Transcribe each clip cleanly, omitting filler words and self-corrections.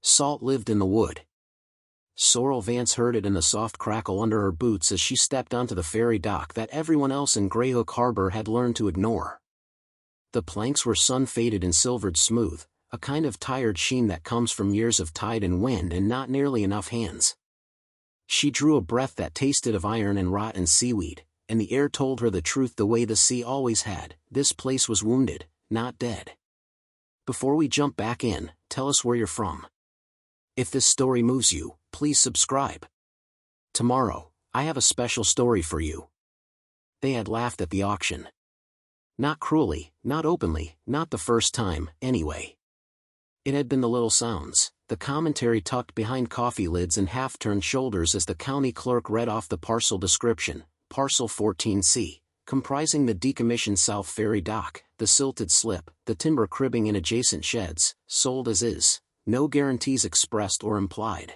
Salt lived in the wood. Sorrel Vance heard it in the soft crackle under her boots as she stepped onto the ferry dock that everyone else in Greyhook Harbor had learned to ignore. The planks were sun-faded and silvered smooth, a kind of tired sheen that comes from years of tide and wind and not nearly enough hands. She drew a breath that tasted of iron and rot and seaweed, and the air told her the truth the way the sea always had. This place was wounded, not dead. Before we jump back in, tell us where you're from. If this story moves you, please subscribe. Tomorrow, I have a special story for you. They had laughed at the auction. Not cruelly, not openly, not the first time, anyway. It had been the little sounds, the commentary tucked behind coffee lids and half-turned shoulders as the county clerk read off the parcel description, Parcel 14C, comprising the decommissioned South Ferry dock, the silted slip, the timber cribbing in adjacent sheds, sold as is, no guarantees expressed or implied.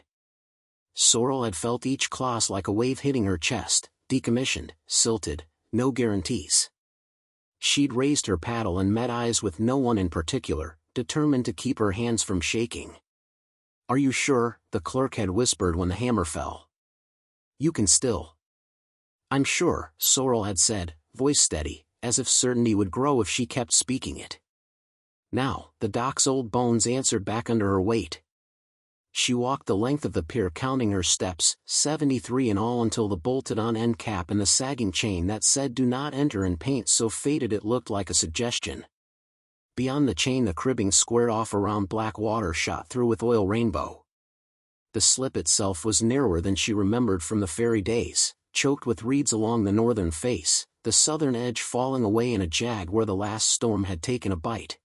Sorrel had felt each clause like a wave hitting her chest, decommissioned, silted, no guarantees. She'd raised her paddle and met eyes with no one in particular, determined to keep her hands from shaking. "Are you sure?" the clerk had whispered when the hammer fell. "You can still." "I'm sure," Sorrel had said, voice steady, as if certainty would grow if she kept speaking it. Now, the dock's old bones answered back under her weight. She walked the length of the pier counting her steps, 73 in all, until the bolted-on end cap and the sagging chain that said "Do not enter" in paint so faded it looked like a suggestion. Beyond the chain the cribbing squared off around black water shot through with oil rainbow. The slip itself was narrower than she remembered from the ferry days, choked with reeds along the northern face, the southern edge falling away in a jag where the last storm had taken a bite.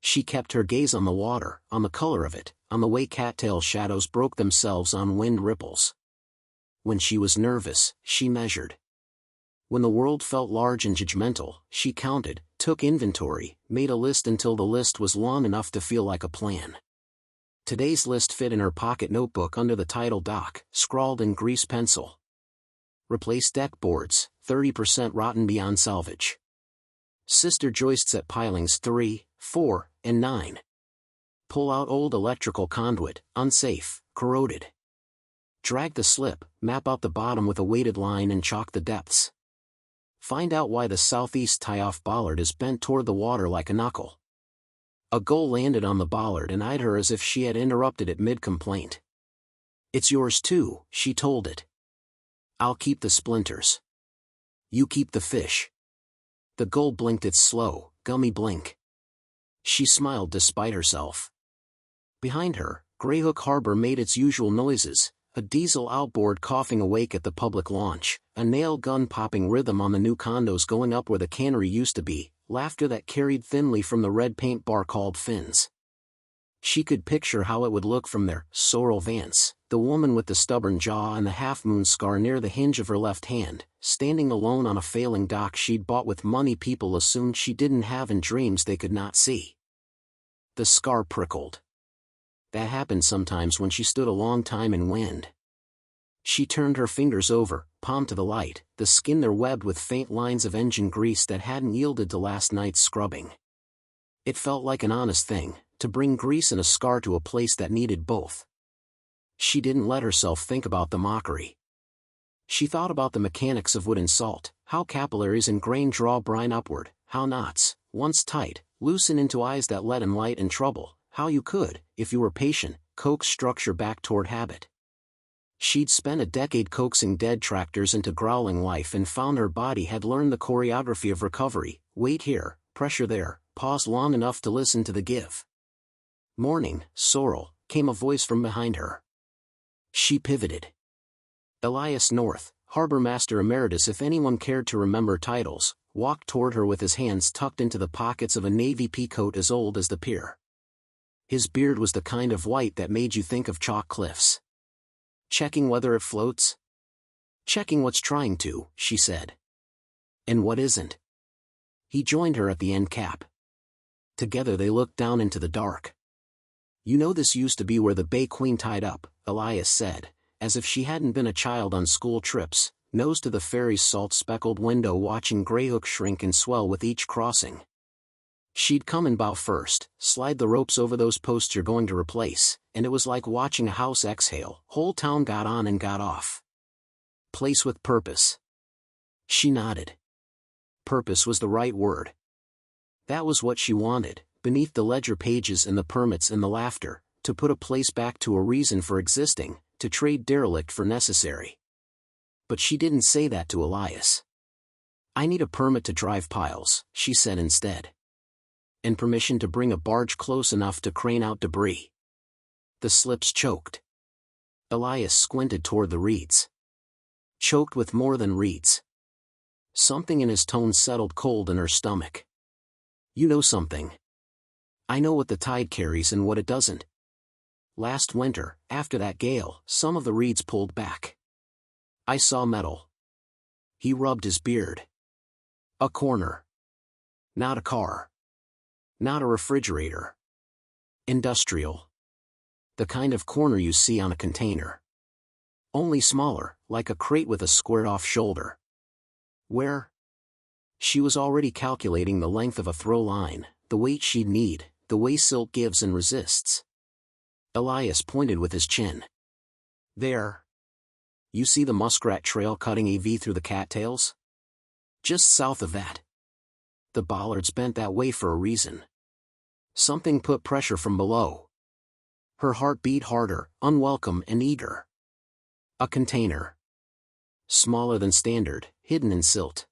She kept her gaze on the water, on the color of it, on the way cattail shadows broke themselves on wind ripples. When she was nervous, she measured. When the world felt large and judgmental, she counted, took inventory, made a list until the list was long enough to feel like a plan. Today's list fit in her pocket notebook under the title dock, scrawled in grease pencil. Replace deck boards, 30% rotten beyond salvage. Sister joists at pilings 3, 4, and 9. Pull out old electrical conduit, unsafe, corroded. Drag the slip, map out the bottom with a weighted line and chalk the depths. Find out why the southeast tie-off bollard is bent toward the water like a knuckle. A gull landed on the bollard and eyed her as if she had interrupted it mid-complaint. "It's yours too," she told it. "I'll keep the splinters. You keep the fish." The gull blinked its slow, gummy blink. She smiled despite herself. Behind her, Greyhook Harbor made its usual noises, a diesel outboard coughing awake at the public launch, a nail gun popping rhythm on the new condos going up where the cannery used to be, laughter that carried thinly from the red paint bar called Finn's. She could picture how it would look from there. Sorrel Vance, the woman with the stubborn jaw and the half-moon scar near the hinge of her left hand, standing alone on a failing dock she'd bought with money people assumed she didn't have and dreams they could not see. The scar prickled. That happened sometimes when she stood a long time in wind. She turned her fingers over, palm to the light, the skin there webbed with faint lines of engine grease that hadn't yielded to last night's scrubbing. It felt like an honest thing, to bring grease and a scar to a place that needed both. She didn't let herself think about the mockery. She thought about the mechanics of wood and salt, how capillaries and grain draw brine upward, how knots, once tight, loosen into eyes that let in light and trouble, how you could, if you were patient, coax structure back toward habit. She'd spent a decade coaxing dead tractors into growling life and found her body had learned the choreography of recovery: weight here, pressure there, pause long enough to listen to the give. "Morning, Sorrel," came a voice from behind her. She pivoted. Elias North, Harbor Master Emeritus if anyone cared to remember titles, walked toward her with his hands tucked into the pockets of a navy peacoat as old as the pier. His beard was the kind of white that made you think of chalk cliffs. "Checking whether it floats?" "Checking what's trying to," she said. "And what isn't?" He joined her at the end cap. Together they looked down into the dark. "You know this used to be where the Bay Queen tied up," Elias said, as if she hadn't been a child on school trips, nose to the ferry's salt-speckled window watching Greyhook shrink and swell with each crossing. She'd come and bow first, slide the ropes over those posts you're going to replace, and it was like watching a house exhale. Whole town got on and got off. Place with purpose. She nodded. Purpose was the right word. That was what she wanted, beneath the ledger pages and the permits and the laughter, to put a place back to a reason for existing, to trade derelict for necessary. But she didn't say that to Elias. I need a permit to drive piles, she said instead. And permission to bring a barge close enough to crane out debris. The slips choked. Elias squinted toward the reeds. Choked with more than reeds. Something in his tone settled cold in her stomach. You know something. I know what the tide carries and what it doesn't. Last winter, after that gale, some of the reeds pulled back. I saw metal. He rubbed his beard. A corner. Not a car. Not a refrigerator. Industrial. The kind of corner you see on a container. Only smaller, like a crate with a squared-off shoulder. Where? She was already calculating the length of a throw line, the weight she'd need, the way silt gives and resists. Elias pointed with his chin. There. You see the muskrat trail cutting a V through the cattails? Just south of that. The bollards bent that way for a reason. Something put pressure from below. Her heart beat harder, unwelcome and eager. A container. Smaller than standard, hidden in silt.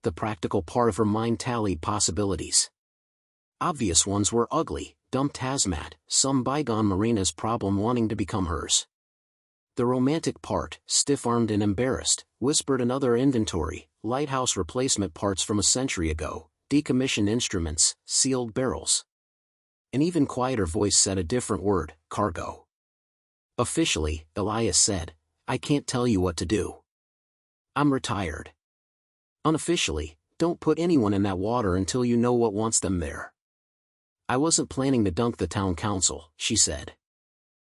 The practical part of her mind tallied possibilities. Obvious ones were ugly, dumped hazmat, some bygone marina's problem wanting to become hers. The romantic part, stiff-armed and embarrassed, whispered another inventory, lighthouse replacement parts from a century ago, decommissioned instruments, sealed barrels. An even quieter voice said a different word, cargo. Officially, Elias said, I can't tell you what to do. I'm retired. Unofficially, don't put anyone in that water until you know what wants them there. I wasn't planning to dunk the town council, she said.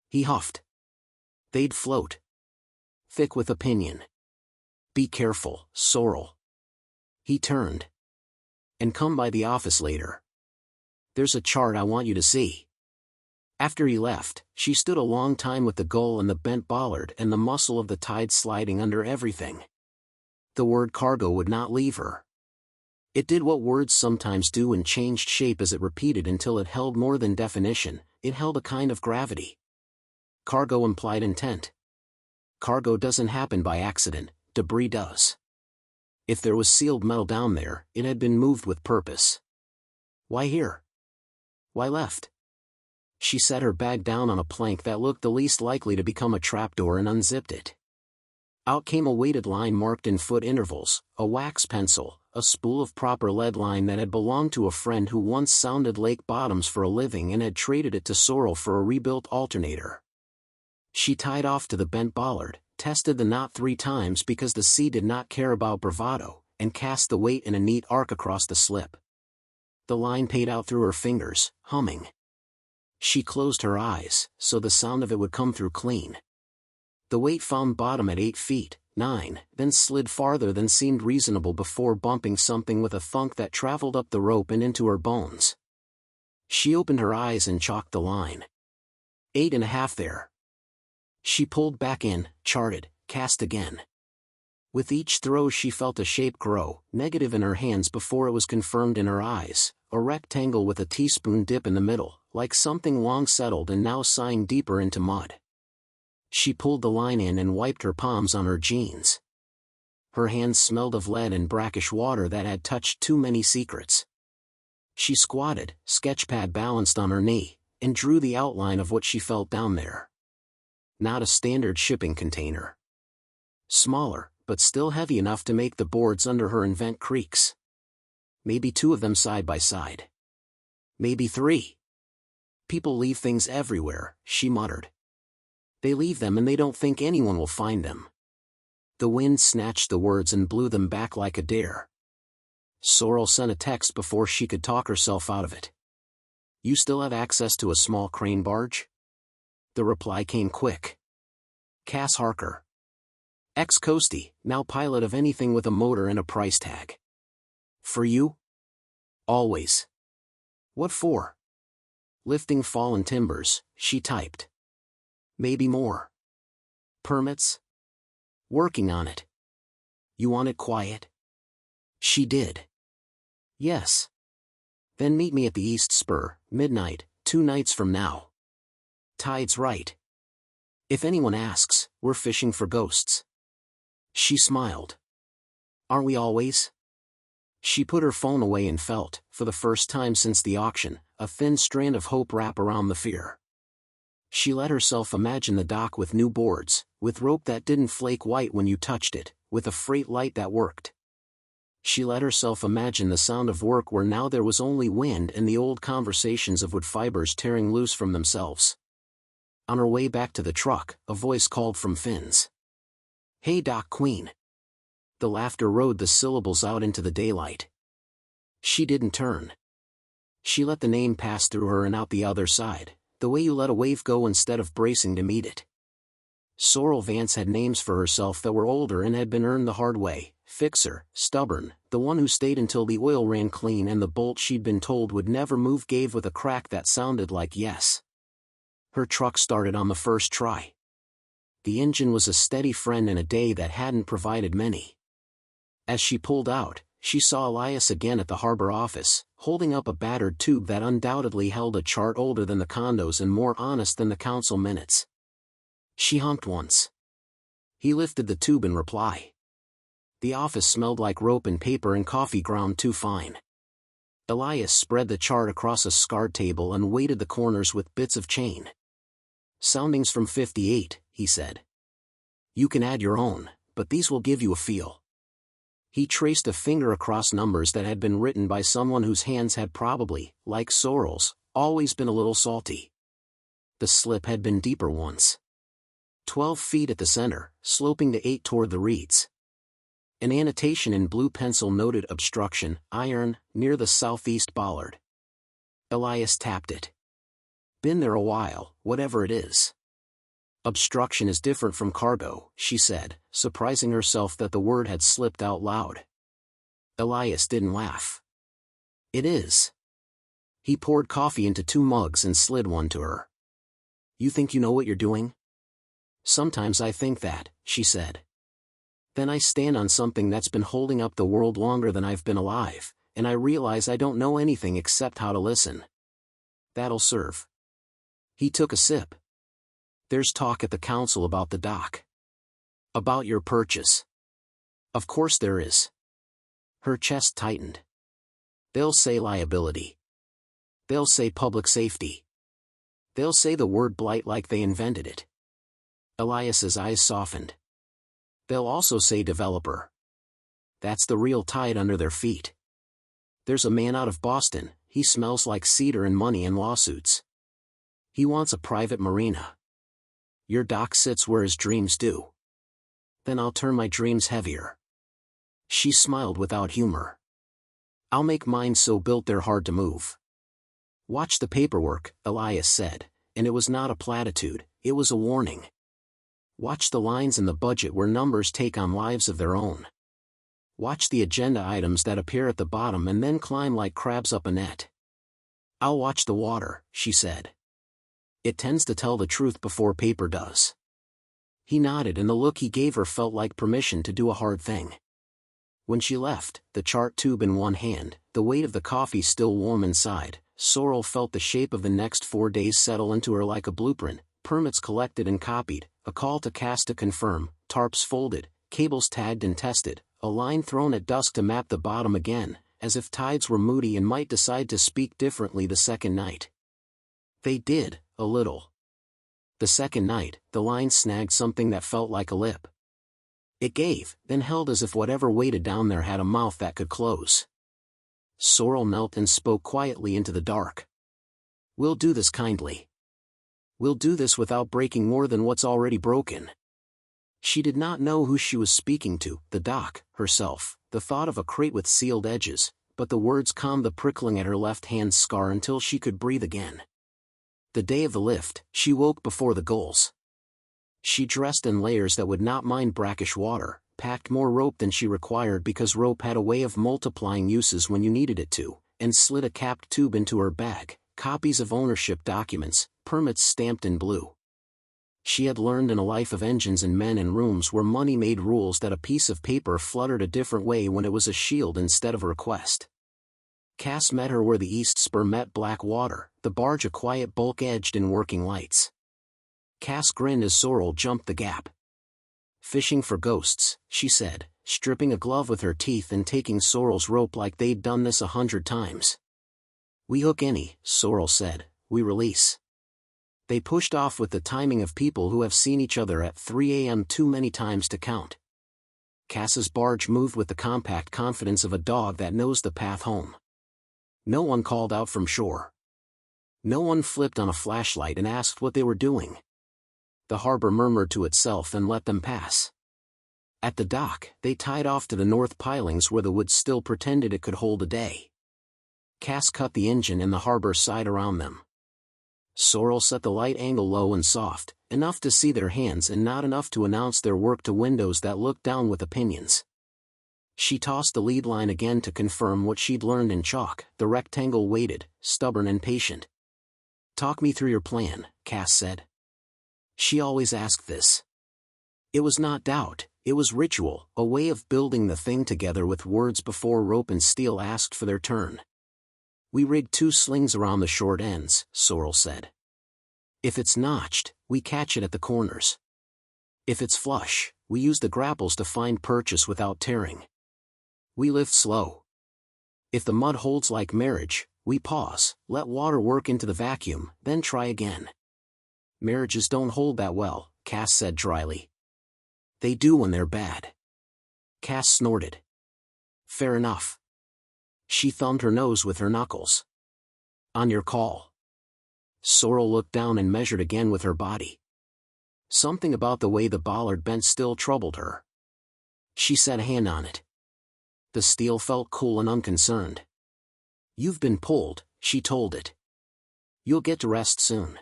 He huffed. They'd float. Thick with opinion. Be careful, Sorrel. He turned. And come by the office later. There's a chart I want you to see. After he left, she stood a long time with the gull and the bent bollard and the muscle of the tide sliding under everything. The word cargo would not leave her. It did what words sometimes do and changed shape as it repeated until it held more than definition, it held a kind of gravity. Cargo implied intent. Cargo doesn't happen by accident, debris does. If there was sealed metal down there, it had been moved with purpose. Why here? Why left? She set her bag down on a plank that looked the least likely to become a trapdoor and unzipped it. Out came a weighted line marked in foot intervals, a wax pencil, a spool of proper lead line that had belonged to a friend who once sounded lake bottoms for a living and had traded it to Sorrel for a rebuilt alternator. She tied off to the bent bollard, tested the knot 3 times because the sea did not care about bravado, and cast the weight in a neat arc across the slip. The line paid out through her fingers, humming. She closed her eyes, so the sound of it would come through clean. The weight found bottom at 8 feet, 9, then slid farther than seemed reasonable before bumping something with a thunk that traveled up the rope and into her bones. She opened her eyes and chalked the line. 8.5 there. She pulled back in, charted, cast again. With each throw she felt a shape grow, negative in her hands before it was confirmed in her eyes, a rectangle with a teaspoon dip in the middle, like something long settled and now sighing deeper into mud. She pulled the line in and wiped her palms on her jeans. Her hands smelled of lead and brackish water that had touched too many secrets. She squatted, sketchpad balanced on her knee, and drew the outline of what she felt down there. Not a standard shipping container. Smaller, but still heavy enough to make the boards under her invent creaks. Maybe 2 of them side by side. Maybe 3. People leave things everywhere, she muttered. They leave them and they don't think anyone will find them. The wind snatched the words and blew them back like a dare. Sorrel sent a text before she could talk herself out of it. You still have access to a small crane barge? The reply came quick. Cass Harker. Ex-coastie, now pilot of anything with a motor and a price tag. For you? Always. What for? Lifting fallen timbers, she typed. Maybe more. Permits? Working on it. You want it quiet? She did. Yes. Then meet me at the East Spur, midnight, 2 nights from now. Tide's right. If anyone asks, we're fishing for ghosts. She smiled. Aren't we always? She put her phone away and felt, for the first time since the auction, a thin strand of hope wrap around the fear. She let herself imagine the dock with new boards, with rope that didn't flake white when you touched it, with a freight light that worked. She let herself imagine the sound of work where now there was only wind and the old conversations of wood fibers tearing loose from themselves. On her way back to the truck, a voice called from Finn's. Hey Dock Queen. The laughter rode the syllables out into the daylight. She didn't turn. She let the name pass through her and out the other side, the way you let a wave go instead of bracing to meet it. Sorrel Vance had names for herself that were older and had been earned the hard way: Fixer, Stubborn, the one who stayed until the oil ran clean and the bolt she'd been told would never move gave with a crack that sounded like yes. Her truck started on the first try. The engine was a steady friend in a day that hadn't provided many. As she pulled out, she saw Elias again at the harbor office, holding up a battered tube that undoubtedly held a chart older than the condos and more honest than the council minutes. She honked once. He lifted the tube in reply. The office smelled like rope and paper and coffee ground too fine. Elias spread the chart across a scarred table and weighted the corners with bits of chain. Soundings from 58, he said. You can add your own, but these will give you a feel. He traced a finger across numbers that had been written by someone whose hands had probably, like Sorrel's, always been a little salty. The slip had been deeper once. 12 feet at the center, sloping to 8 toward the reeds. An annotation in blue pencil noted obstruction, iron, near the southeast bollard. Elias tapped it. Been there a while, whatever it is. Obstruction is different from cargo, she said, surprising herself that the word had slipped out loud. Elias didn't laugh. It is. He poured coffee into 2 mugs and slid one to her. You think you know what you're doing? Sometimes I think that, she said. Then I stand on something that's been holding up the world longer than I've been alive, and I realize I don't know anything except how to listen. That'll serve. He took a sip. There's talk at the council about the dock. About your purchase. Of course there is. Her chest tightened. They'll say liability. They'll say public safety. They'll say the word blight like they invented it. Elias's eyes softened. They'll also say developer. That's the real tide under their feet. There's a man out of Boston, he smells like cedar and money and lawsuits. He wants a private marina. Your dock sits where his dreams do. Then I'll turn my dreams heavier. She smiled without humor. I'll make mine so built they're hard to move. Watch the paperwork, Elias said, and it was not a platitude, it was a warning. Watch the lines in the budget where numbers take on lives of their own. Watch the agenda items that appear at the bottom and then climb like crabs up a net. I'll watch the water, she said. It tends to tell the truth before paper does. He nodded and the look he gave her felt like permission to do a hard thing. When she left, the chart tube in one hand, the weight of the coffee still warm inside, Sorrel felt the shape of the next 4 days settle into her like a blueprint, permits collected and copied, a call to cast to confirm, tarps folded, cables tagged and tested, a line thrown at dusk to map the bottom again, as if tides were moody and might decide to speak differently the second night. They did, a little. The second night, the line snagged something that felt like a lip. It gave, then held as if whatever weighted down there had a mouth that could close. Sorrel knelt and spoke quietly into the dark. We'll do this kindly. We'll do this without breaking more than what's already broken. She did not know who she was speaking to, the dock, herself, the thought of a crate with sealed edges, but the words calmed the prickling at her left hand scar until she could breathe again. The day of the lift, she woke before the gulls. She dressed in layers that would not mind brackish water, packed more rope than she required because rope had a way of multiplying uses when you needed it to, and slid a capped tube into her bag, copies of ownership documents, permits stamped in blue. She had learned in a life of engines and men in rooms where money made rules that a piece of paper fluttered a different way when it was a shield instead of a request. Cass met her where the East Spur met black water, the barge a quiet bulk edged in working lights. Cass grinned as Sorrel jumped the gap. "Fishing for ghosts," she said, stripping a glove with her teeth and taking Sorrel's rope like they'd done this 100 times. "We hook any," Sorrel said, "we release." They pushed off with the timing of people who have seen each other at 3 a.m. too many times to count. Cass's barge moved with the compact confidence of a dog that knows the path home. No one called out from shore. No one flipped on a flashlight and asked what they were doing. The harbor murmured to itself and let them pass. At the dock, they tied off to the north pilings where the wood still pretended it could hold a day. Cass cut the engine and the harbor sighed around them. Sorrel set the light angle low and soft, enough to see their hands and not enough to announce their work to windows that looked down with opinions. She tossed the lead line again to confirm what she'd learned in chalk. The rectangle waited, stubborn and patient. "Talk me through your plan," Cass said. She always asked this. It was not doubt, it was ritual, a way of building the thing together with words before rope and steel asked for their turn. "We rigged 2 slings around the short ends," Sorrel said. "If it's notched, we catch it at the corners. If it's flush, we use the grapples to find purchase without tearing. We lift slow. If the mud holds like marriage, we pause, let water work into the vacuum, then try again." "Marriages don't hold that well," Cass said dryly. "They do when they're bad." Cass snorted. "Fair enough." She thumbed her nose with her knuckles. "On your call." Sorrel looked down and measured again with her body. Something about the way the bollard bent still troubled her. She set a hand on it. The steel felt cool and unconcerned. "You've been pulled," she told it. "You'll get to rest soon."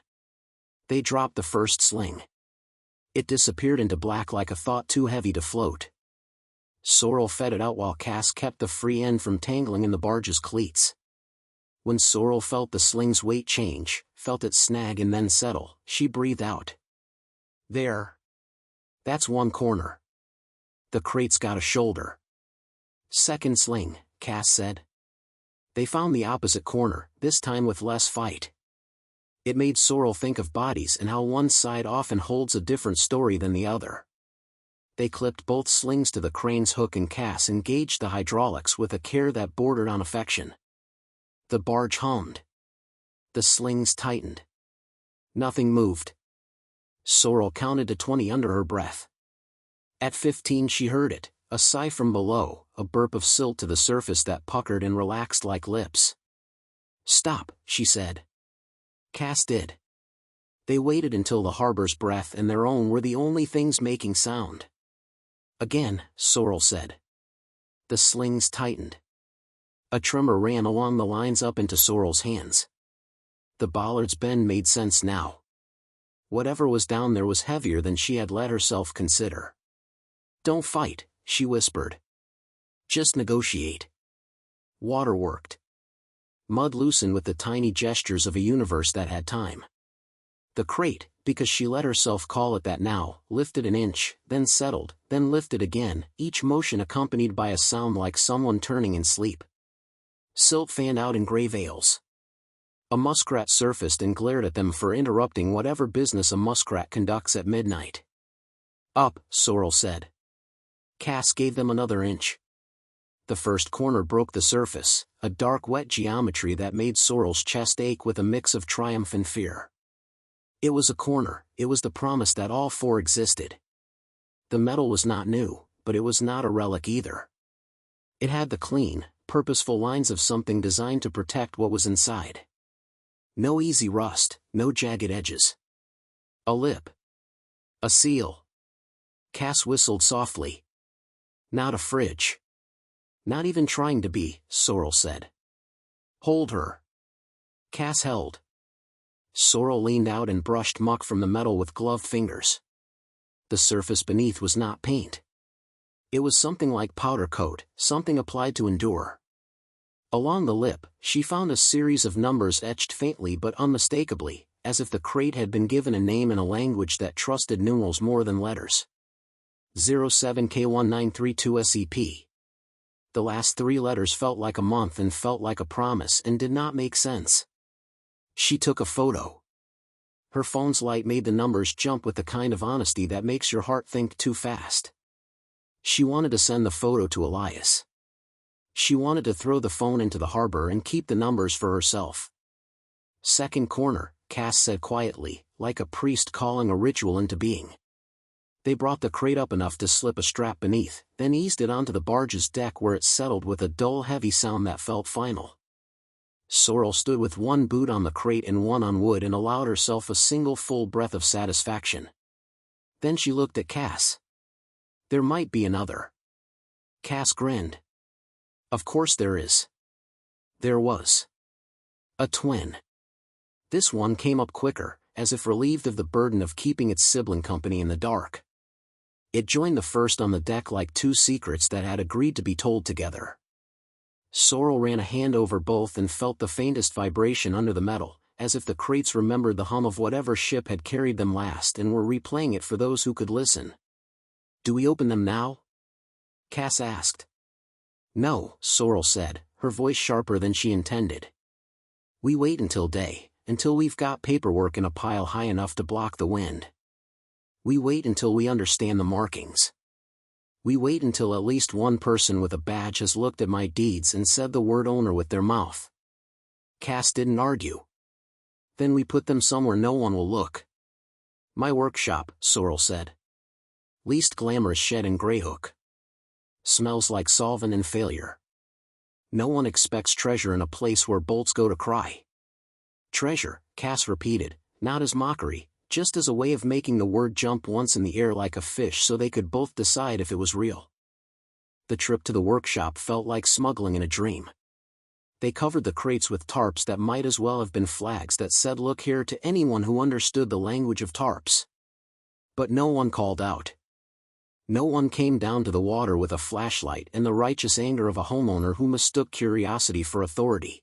They dropped the first sling. It disappeared into black like a thought too heavy to float. Sorrel fed it out while Cass kept the free end from tangling in the barge's cleats. When Sorrel felt the sling's weight change, felt it snag and then settle, she breathed out. "There. That's one corner. The crate's got a shoulder." "Second sling," Cass said. They found the opposite corner, this time with less fight. It made Sorrel think of bodies and how one side often holds a different story than the other. They clipped both slings to the crane's hook and Cass engaged the hydraulics with a care that bordered on affection. The barge hummed. The slings tightened. Nothing moved. Sorrel counted to 20 under her breath. At 15 she heard it, a sigh from below, a burp of silt to the surface that puckered and relaxed like lips. "Stop," she said. Cass did. They waited until the harbor's breath and their own were the only things making sound. "Again," Sorrel said. The slings tightened. A tremor ran along the lines up into Sorrel's hands. The bollard's bend made sense now. Whatever was down there was heavier than she had let herself consider. "Don't fight," she whispered. "Just negotiate." Water worked. Mud loosened with the tiny gestures of a universe that had time. The crate, because she let herself call it that now, lifted an inch, then settled, then lifted again, each motion accompanied by a sound like someone turning in sleep. Silt fanned out in gray veils. A muskrat surfaced and glared at them for interrupting whatever business a muskrat conducts at midnight. "Up," Sorrel said. Cass gave them another inch. The first corner broke the surface, a dark wet geometry that made Sorrel's chest ache with a mix of triumph and fear. It was a corner, it was the promise that all 4 existed. The metal was not new, but it was not a relic either. It had the clean, purposeful lines of something designed to protect what was inside. No easy rust, no jagged edges. A lip. A seal. Cass whistled softly. "Not a fridge." "Not even trying to be," Sorrel said. "Hold her." Cass held. Sorrel leaned out and brushed muck from the metal with gloved fingers. The surface beneath was not paint. It was something like powder coat, something applied to endure. Along the lip, she found a series of numbers etched faintly but unmistakably, as if the crate had been given a name in a language that trusted numerals more than letters. 07K1932SEP. The last 3 letters felt like a month and felt like a promise and did not make sense. She took a photo. Her phone's light made the numbers jump with the kind of honesty that makes your heart think too fast. She wanted to send the photo to Elias. She wanted to throw the phone into the harbor and keep the numbers for herself. Second corner, Cass said quietly, like a priest calling a ritual into being. They brought the crate up enough to slip a strap beneath, then eased it onto the barge's deck where it settled with a dull heavy sound that felt final. Sorrel stood with one boot on the crate and one on wood and allowed herself a single full breath of satisfaction. Then she looked at Cass. There might be another. Cass grinned. Of course there is. There was. A twin. This one came up quicker, as if relieved of the burden of keeping its sibling company in the dark. It joined the first on the deck like 2 secrets that had agreed to be told together. Sorrel ran a hand over both and felt the faintest vibration under the metal, as if the crates remembered the hum of whatever ship had carried them last and were replaying it for those who could listen. Do we open them now? Cass asked. No, Sorrel said, her voice sharper than she intended. We wait until day, until we've got paperwork in a pile high enough to block the wind. We wait until we understand the markings. We wait until at least one person with a badge has looked at my deeds and said the word owner with their mouth. Cass didn't argue. Then we put them somewhere no one will look. My workshop, Sorrel said. Least glamorous shed in Greyhook. Smells like solvent and failure. No one expects treasure in a place where bolts go to cry. Treasure, Cass repeated, not as mockery, just as a way of making the word jump once in the air like a fish so they could both decide if it was real. The trip to the workshop felt like smuggling in a dream. They covered the crates with tarps that might as well have been flags that said look here to anyone who understood the language of tarps. But no one called out. No one came down to the water with a flashlight and the righteous anger of a homeowner who mistook curiosity for authority.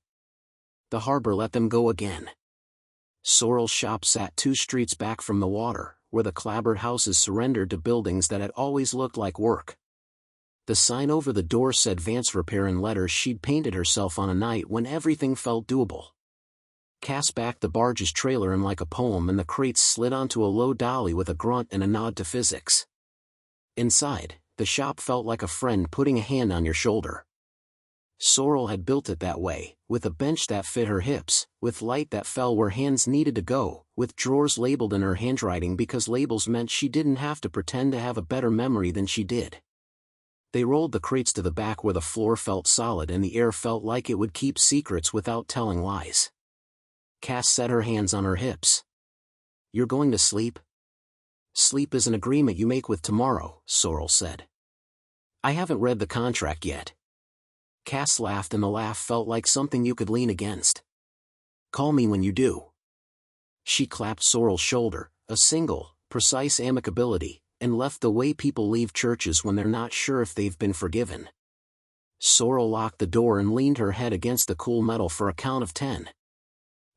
The harbor let them go again. Sorrel's shop sat 2 streets back from the water, where the clapboard houses surrendered to buildings that had always looked like work. The sign over the door said Vance Repair in letters she'd painted herself on a night when everything felt doable. Cass backed the barge's trailer in like a poem and the crates slid onto a low dolly with a grunt and a nod to physics. Inside, the shop felt like a friend putting a hand on your shoulder. Sorrel had built it that way, with a bench that fit her hips, with light that fell where hands needed to go, with drawers labeled in her handwriting because labels meant she didn't have to pretend to have a better memory than she did. They rolled the crates to the back where the floor felt solid and the air felt like it would keep secrets without telling lies. Cass set her hands on her hips. You're going to sleep? Sleep is an agreement you make with tomorrow, Sorrel said. I haven't read the contract yet. Cass laughed and the laugh felt like something you could lean against. Call me when you do. She clapped Sorrel's shoulder, a single, precise amicability, and left the way people leave churches when they're not sure if they've been forgiven. Sorrel locked the door and leaned her head against the cool metal for a count of 10.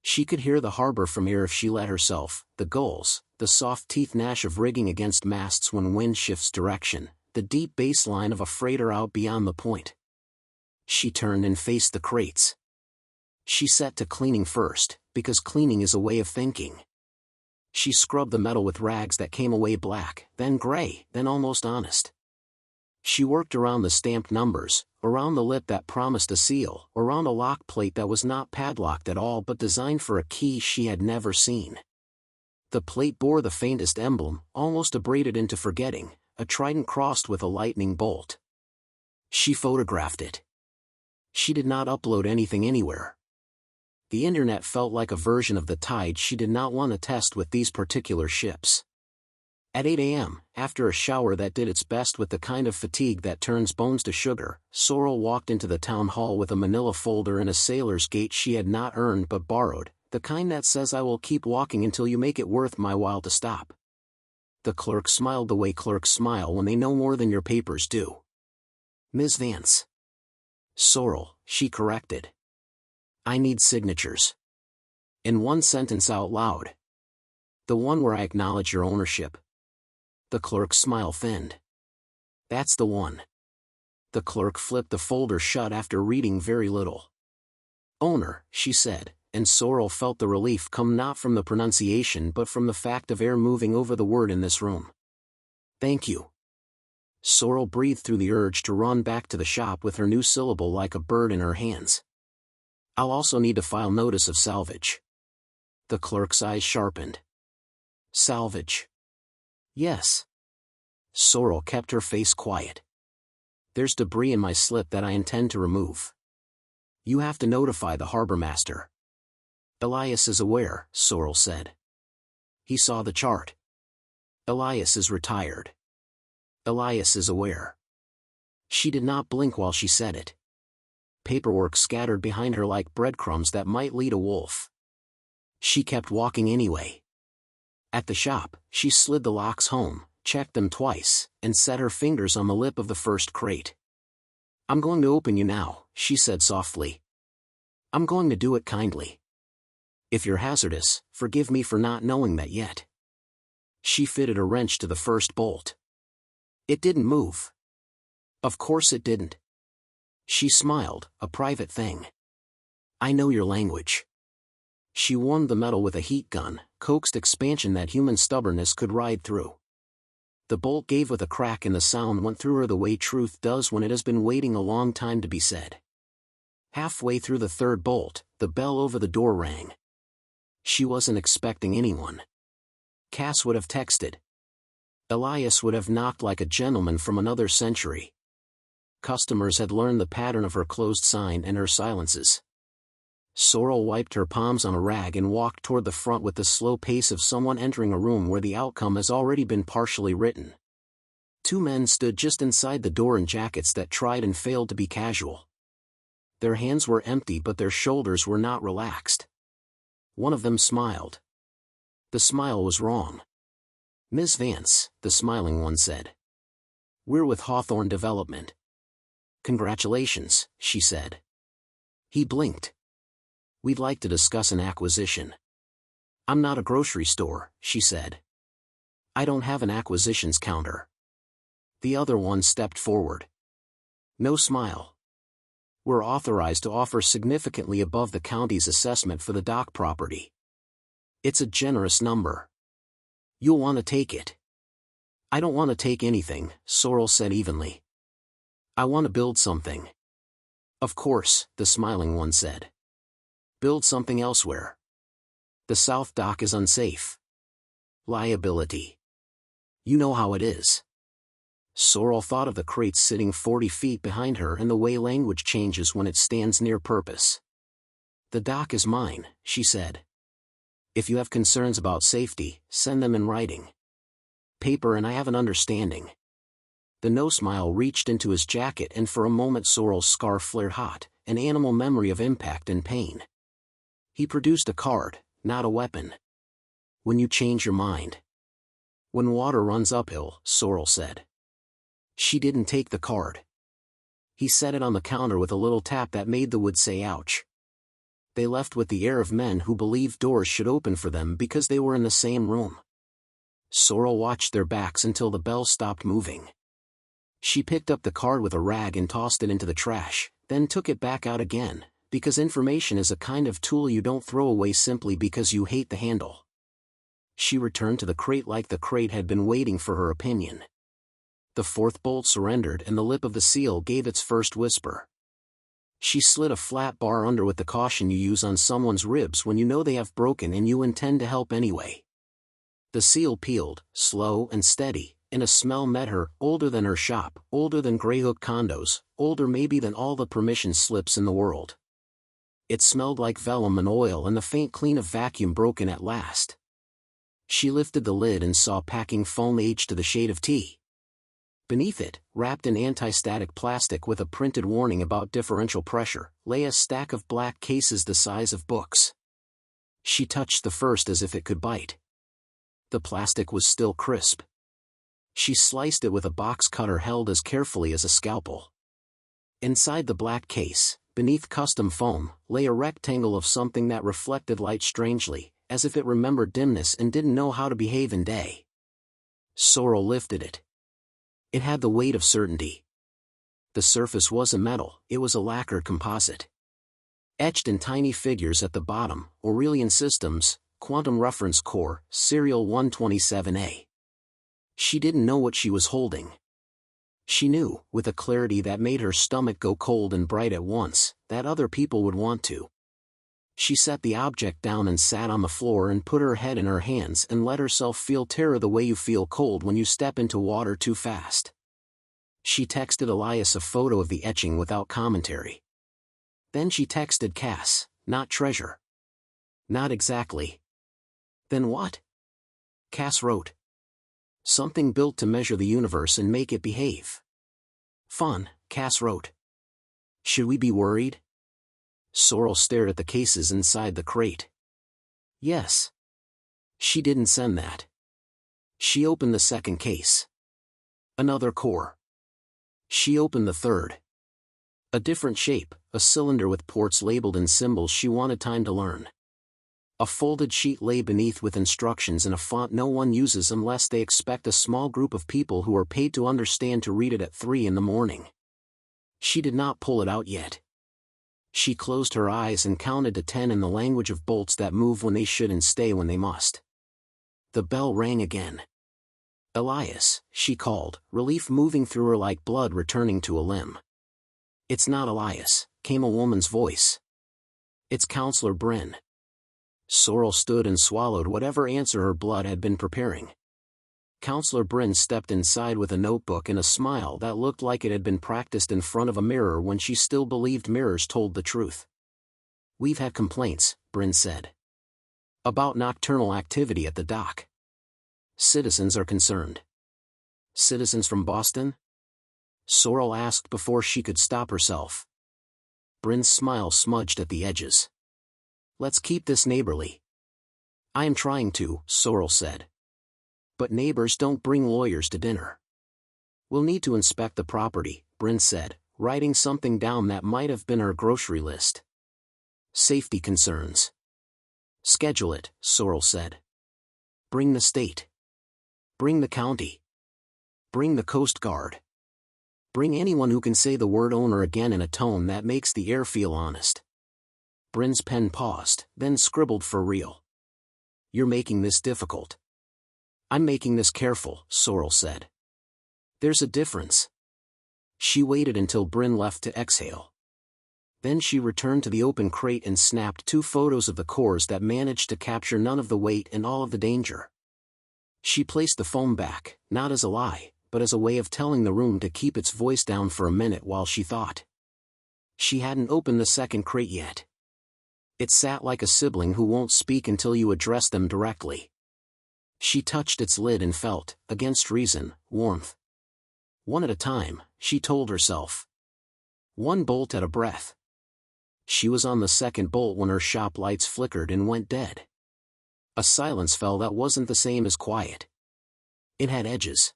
She could hear the harbor from here if she let herself, the gulls, the soft teeth gnash of rigging against masts when wind shifts direction, the deep bass line of a freighter out beyond the point. She turned and faced the crates. She set to cleaning first, because cleaning is a way of thinking. She scrubbed the metal with rags that came away black, then gray, then almost honest. She worked around the stamped numbers, around the lip that promised a seal, around a lock plate that was not padlocked at all but designed for a key she had never seen. The plate bore the faintest emblem, almost abraded into forgetting, a trident crossed with a lightning bolt. She photographed it. She did not upload anything anywhere. The internet felt like a version of the tide she did not want to test with these particular ships. At 8 a.m., after a shower that did its best with the kind of fatigue that turns bones to sugar, Sorrel walked into the town hall with a manila folder and a sailor's gait she had not earned but borrowed, the kind that says I will keep walking until you make it worth my while to stop. The clerk smiled the way clerks smile when they know more than your papers do. Ms. Vance. Sorrel, she corrected. I need signatures. In one sentence out loud. The one where I acknowledge your ownership. The clerk's smile thinned. That's the one. The clerk flipped the folder shut after reading very little. Owner, she said, and Sorrel felt the relief come not from the pronunciation but from the fact of air moving over the word in this room. Thank you. Sorrel breathed through the urge to run back to the shop with her new syllable like a bird in her hands. I'll also need to file notice of salvage. The clerk's eyes sharpened. Salvage. Yes. Sorrel kept her face quiet. There's debris in my slip that I intend to remove. You have to notify the harbormaster. Elias is aware, Sorrel said. He saw the chart. Elias is retired. Elias is aware. She did not blink while she said it. Paperwork scattered behind her like breadcrumbs that might lead a wolf. She kept walking anyway. At the shop, she slid the locks home, checked them twice, and set her fingers on the lip of the first crate. I'm going to open you now, she said softly. I'm going to do it kindly. If you're hazardous, forgive me for not knowing that yet. She fitted a wrench to the first bolt. It didn't move. Of course it didn't. She smiled, a private thing. I know your language. She warmed the metal with a heat gun, coaxed expansion that human stubbornness could ride through. The bolt gave with a crack and the sound went through her the way truth does when it has been waiting a long time to be said. Halfway through the third bolt, the bell over the door rang. She wasn't expecting anyone. Cass would have texted. Elias would have knocked like a gentleman from another century. Customers had learned the pattern of her closed sign and her silences. Sorrel wiped her palms on a rag and walked toward the front with the slow pace of someone entering a room where the outcome has already been partially written. Two men stood just inside the door in jackets that tried and failed to be casual. Their hands were empty but their shoulders were not relaxed. One of them smiled. The smile was wrong. Ms. Vance, the smiling one said. We're with Hawthorne Development. Congratulations, she said. He blinked. We'd like to discuss an acquisition. I'm not a grocery store, she said. I don't have an acquisitions counter. The other one stepped forward. No smile. We're authorized to offer significantly above the county's assessment for the dock property. It's a generous number. You'll want to take it. I don't want to take anything, Sorrel said evenly. I want to build something. Of course, the smiling one said. Build something elsewhere. The south dock is unsafe. Liability. You know how it is. Sorrel thought of the crates sitting 40 feet behind her and the way language changes when it stands near purpose. The dock is mine, she said. If you have concerns about safety, send them in writing. Paper and I have an understanding. The no-smile reached into his jacket and for a moment Sorrel's scarf flared hot, an animal memory of impact and pain. He produced a card, not a weapon. When you change your mind. When water runs uphill, Sorrel said. She didn't take the card. He set it on the counter with a little tap that made the wood say ouch. They left with the air of men who believed doors should open for them because they were in the same room. Sorrel watched their backs until the bell stopped moving. She picked up the card with a rag and tossed it into the trash, then took it back out again, because information is a kind of tool you don't throw away simply because you hate the handle. She returned to the crate like the crate had been waiting for her opinion. The fourth bolt surrendered and the lip of the seal gave its first whisper. She slid a flat bar under with the caution you use on someone's ribs when you know they have broken and you intend to help anyway. The seal peeled, slow and steady, and a smell met her, older than her shop, older than Greyhook condos, older maybe than all the permission slips in the world. It smelled like vellum and oil and the faint clean of vacuum broken at last. She lifted the lid and saw packing foam aged to the shade of tea. Beneath it, wrapped in anti-static plastic with a printed warning about differential pressure, lay a stack of black cases the size of books. She touched the first as if it could bite. The plastic was still crisp. She sliced it with a box cutter held as carefully as a scalpel. Inside the black case, beneath custom foam, lay a rectangle of something that reflected light strangely, as if it remembered dimness and didn't know how to behave in day. Sorrel lifted it. It had the weight of certainty. The surface wasn't metal, it was a lacquered composite. Etched in tiny figures at the bottom, Aurelian Systems, Quantum Reference Core, Serial 127A. She didn't know what she was holding. She knew, with a clarity that made her stomach go cold and bright at once, that other people would want to. She set the object down and sat on the floor and put her head in her hands and let herself feel terror the way you feel cold when you step into water too fast. She texted Elias a photo of the etching without commentary. Then she texted Cass, "Not treasure." "Not exactly." "Then what?" Cass wrote. "Something built to measure the universe and make it behave." "Fun," Cass wrote. "Should we be worried?" Sorrel stared at the cases inside the crate. "Yes." She didn't send that. She opened the second case. Another core. She opened the third. A different shape, a cylinder with ports labeled in symbols she wanted time to learn. A folded sheet lay beneath with instructions in a font no one uses unless they expect a small group of people who are paid to understand to read it at 3 in the morning. She did not pull it out yet. She closed her eyes and counted to 10 in the language of bolts that move when they should and stay when they must. The bell rang again. "Elias," she called, relief moving through her like blood returning to a limb. "It's not Elias," came a woman's voice. "It's Counselor Bryn." Sorrel stood and swallowed whatever answer her blood had been preparing. Counselor Bryn stepped inside with a notebook and a smile that looked like it had been practiced in front of a mirror when she still believed mirrors told the truth. "We've had complaints," Bryn said. "About nocturnal activity at the dock. Citizens are concerned." "Citizens from Boston?" Sorrel asked before she could stop herself. Bryn's smile smudged at the edges. "Let's keep this neighborly." "I am trying to," Sorrel said. "But neighbors don't bring lawyers to dinner." "We'll need to inspect the property," Bryn said, writing something down that might have been her grocery list. "Safety concerns." "Schedule it," Sorrel said. "Bring the state. Bring the county. Bring the Coast Guard. Bring anyone who can say the word owner again in a tone that makes the air feel honest." Bryn's pen paused, then scribbled for real. "You're making this difficult." "I'm making this careful," Sorrel said. "There's a difference." She waited until Bryn left to exhale. Then she returned to the open crate and snapped 2 photos of the cores that managed to capture none of the weight and all of the danger. She placed the foam back, not as a lie, but as a way of telling the room to keep its voice down for a minute while she thought. She hadn't opened the second crate yet. It sat like a sibling who won't speak until you address them directly. She touched its lid and felt, against reason, warmth. One at a time, she told herself. One bolt at a breath. She was on the second bolt when her shop lights flickered and went dead. A silence fell that wasn't the same as quiet. It had edges.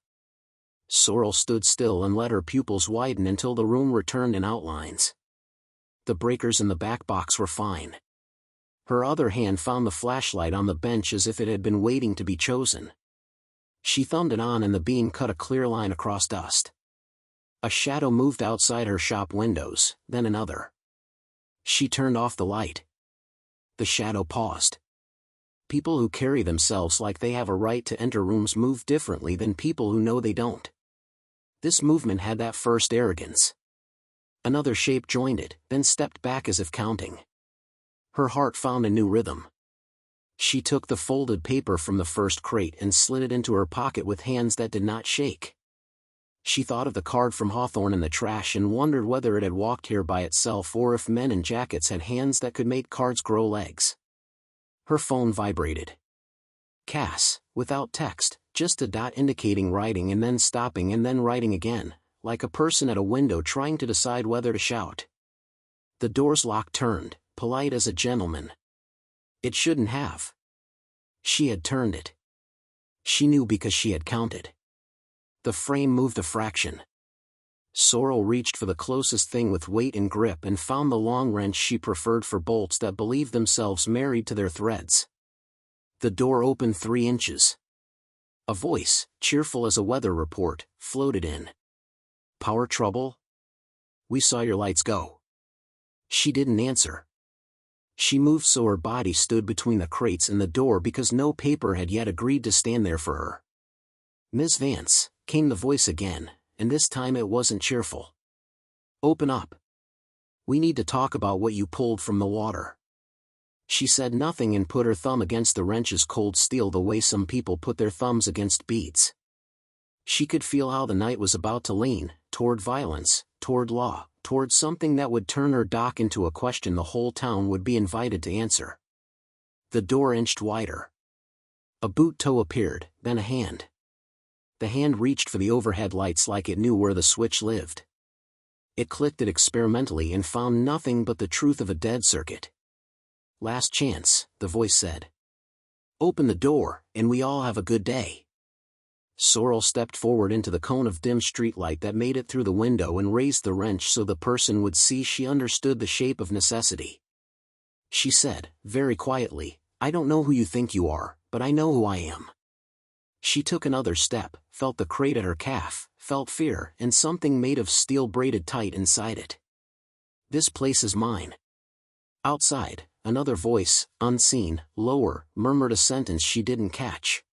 Sorrel stood still and let her pupils widen until the room returned in outlines. The breakers in the back box were fine. Her other hand found the flashlight on the bench as if it had been waiting to be chosen. She thumbed it on and the beam cut a clear line across dust. A shadow moved outside her shop windows, then another. She turned off the light. The shadow paused. People who carry themselves like they have a right to enter rooms move differently than people who know they don't. This movement had that first arrogance. Another shape joined it, then stepped back as if counting. Her heart found a new rhythm. She took the folded paper from the first crate and slid it into her pocket with hands that did not shake. She thought of the card from Hawthorne in the trash and wondered whether it had walked here by itself or if men in jackets had hands that could make cards grow legs. Her phone vibrated. Cass, without text, just a dot indicating writing and then stopping and then writing again, like a person at a window trying to decide whether to shout. The door's lock turned, polite as a gentleman. It shouldn't have. She had turned it. She knew because she had counted. The frame moved a fraction. Sorrel reached for the closest thing with weight and grip and found the long wrench she preferred for bolts that believed themselves married to their threads. The door opened 3 inches. A voice, cheerful as a weather report, floated in. "Power trouble? We saw your lights go." She didn't answer. She moved so her body stood between the crates and the door because no paper had yet agreed to stand there for her. "Miss Vance," came the voice again, and this time it wasn't cheerful. "Open up. We need to talk about what you pulled from the water." She said nothing and put her thumb against the wrench's cold steel the way some people put their thumbs against beads. She could feel how the night was about to lean, toward violence, toward law, toward something that would turn her dock into a question the whole town would be invited to answer. The door inched wider. A boot toe appeared, then a hand. The hand reached for the overhead lights like it knew where the switch lived. It clicked it experimentally and found nothing but the truth of a dead circuit. "Last chance," the voice said. "Open the door, and we all have a good day." Sorrel stepped forward into the cone of dim streetlight that made it through the window and raised the wrench so the person would see she understood the shape of necessity. She said, very quietly, "I don't know who you think you are, but I know who I am." She took another step, felt the crate at her calf, felt fear and something made of steel braided tight inside it. "This place is mine." Outside, another voice, unseen, lower, murmured a sentence she didn't catch.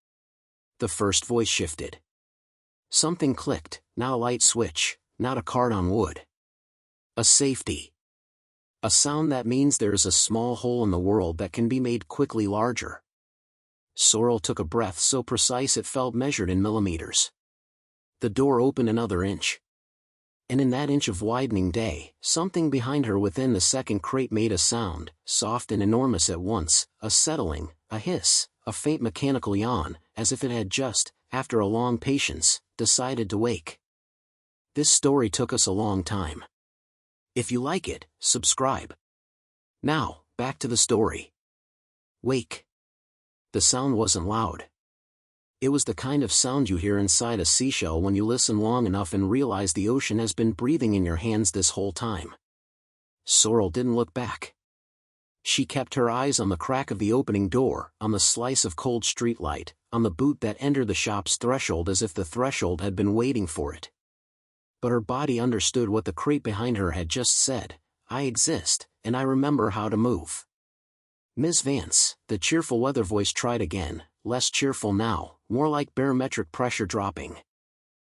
The first voice shifted. Something clicked, not a light switch, not a card on wood. A safety. A sound that means there is a small hole in the world that can be made quickly larger. Sorrel took a breath so precise it felt measured in millimeters. The door opened another inch. And in that inch of widening day, something behind her within the second crate made a sound, soft and enormous at once, a settling, a hiss, a faint mechanical yawn, as if it had just, after a long patience, decided to wake. This story took us a long time. If you like it, subscribe. Now, back to the story. Wake. The sound wasn't loud. It was the kind of sound you hear inside a seashell when you listen long enough and realize the ocean has been breathing in your hands this whole time. Sorrel didn't look back. She kept her eyes on the crack of the opening door, on the slice of cold streetlight, on the boot that entered the shop's threshold as if the threshold had been waiting for it. But her body understood what the crate behind her had just said, "I exist, and I remember how to move." "Miss Vance," the cheerful weather voice tried again, less cheerful now, more like barometric pressure dropping.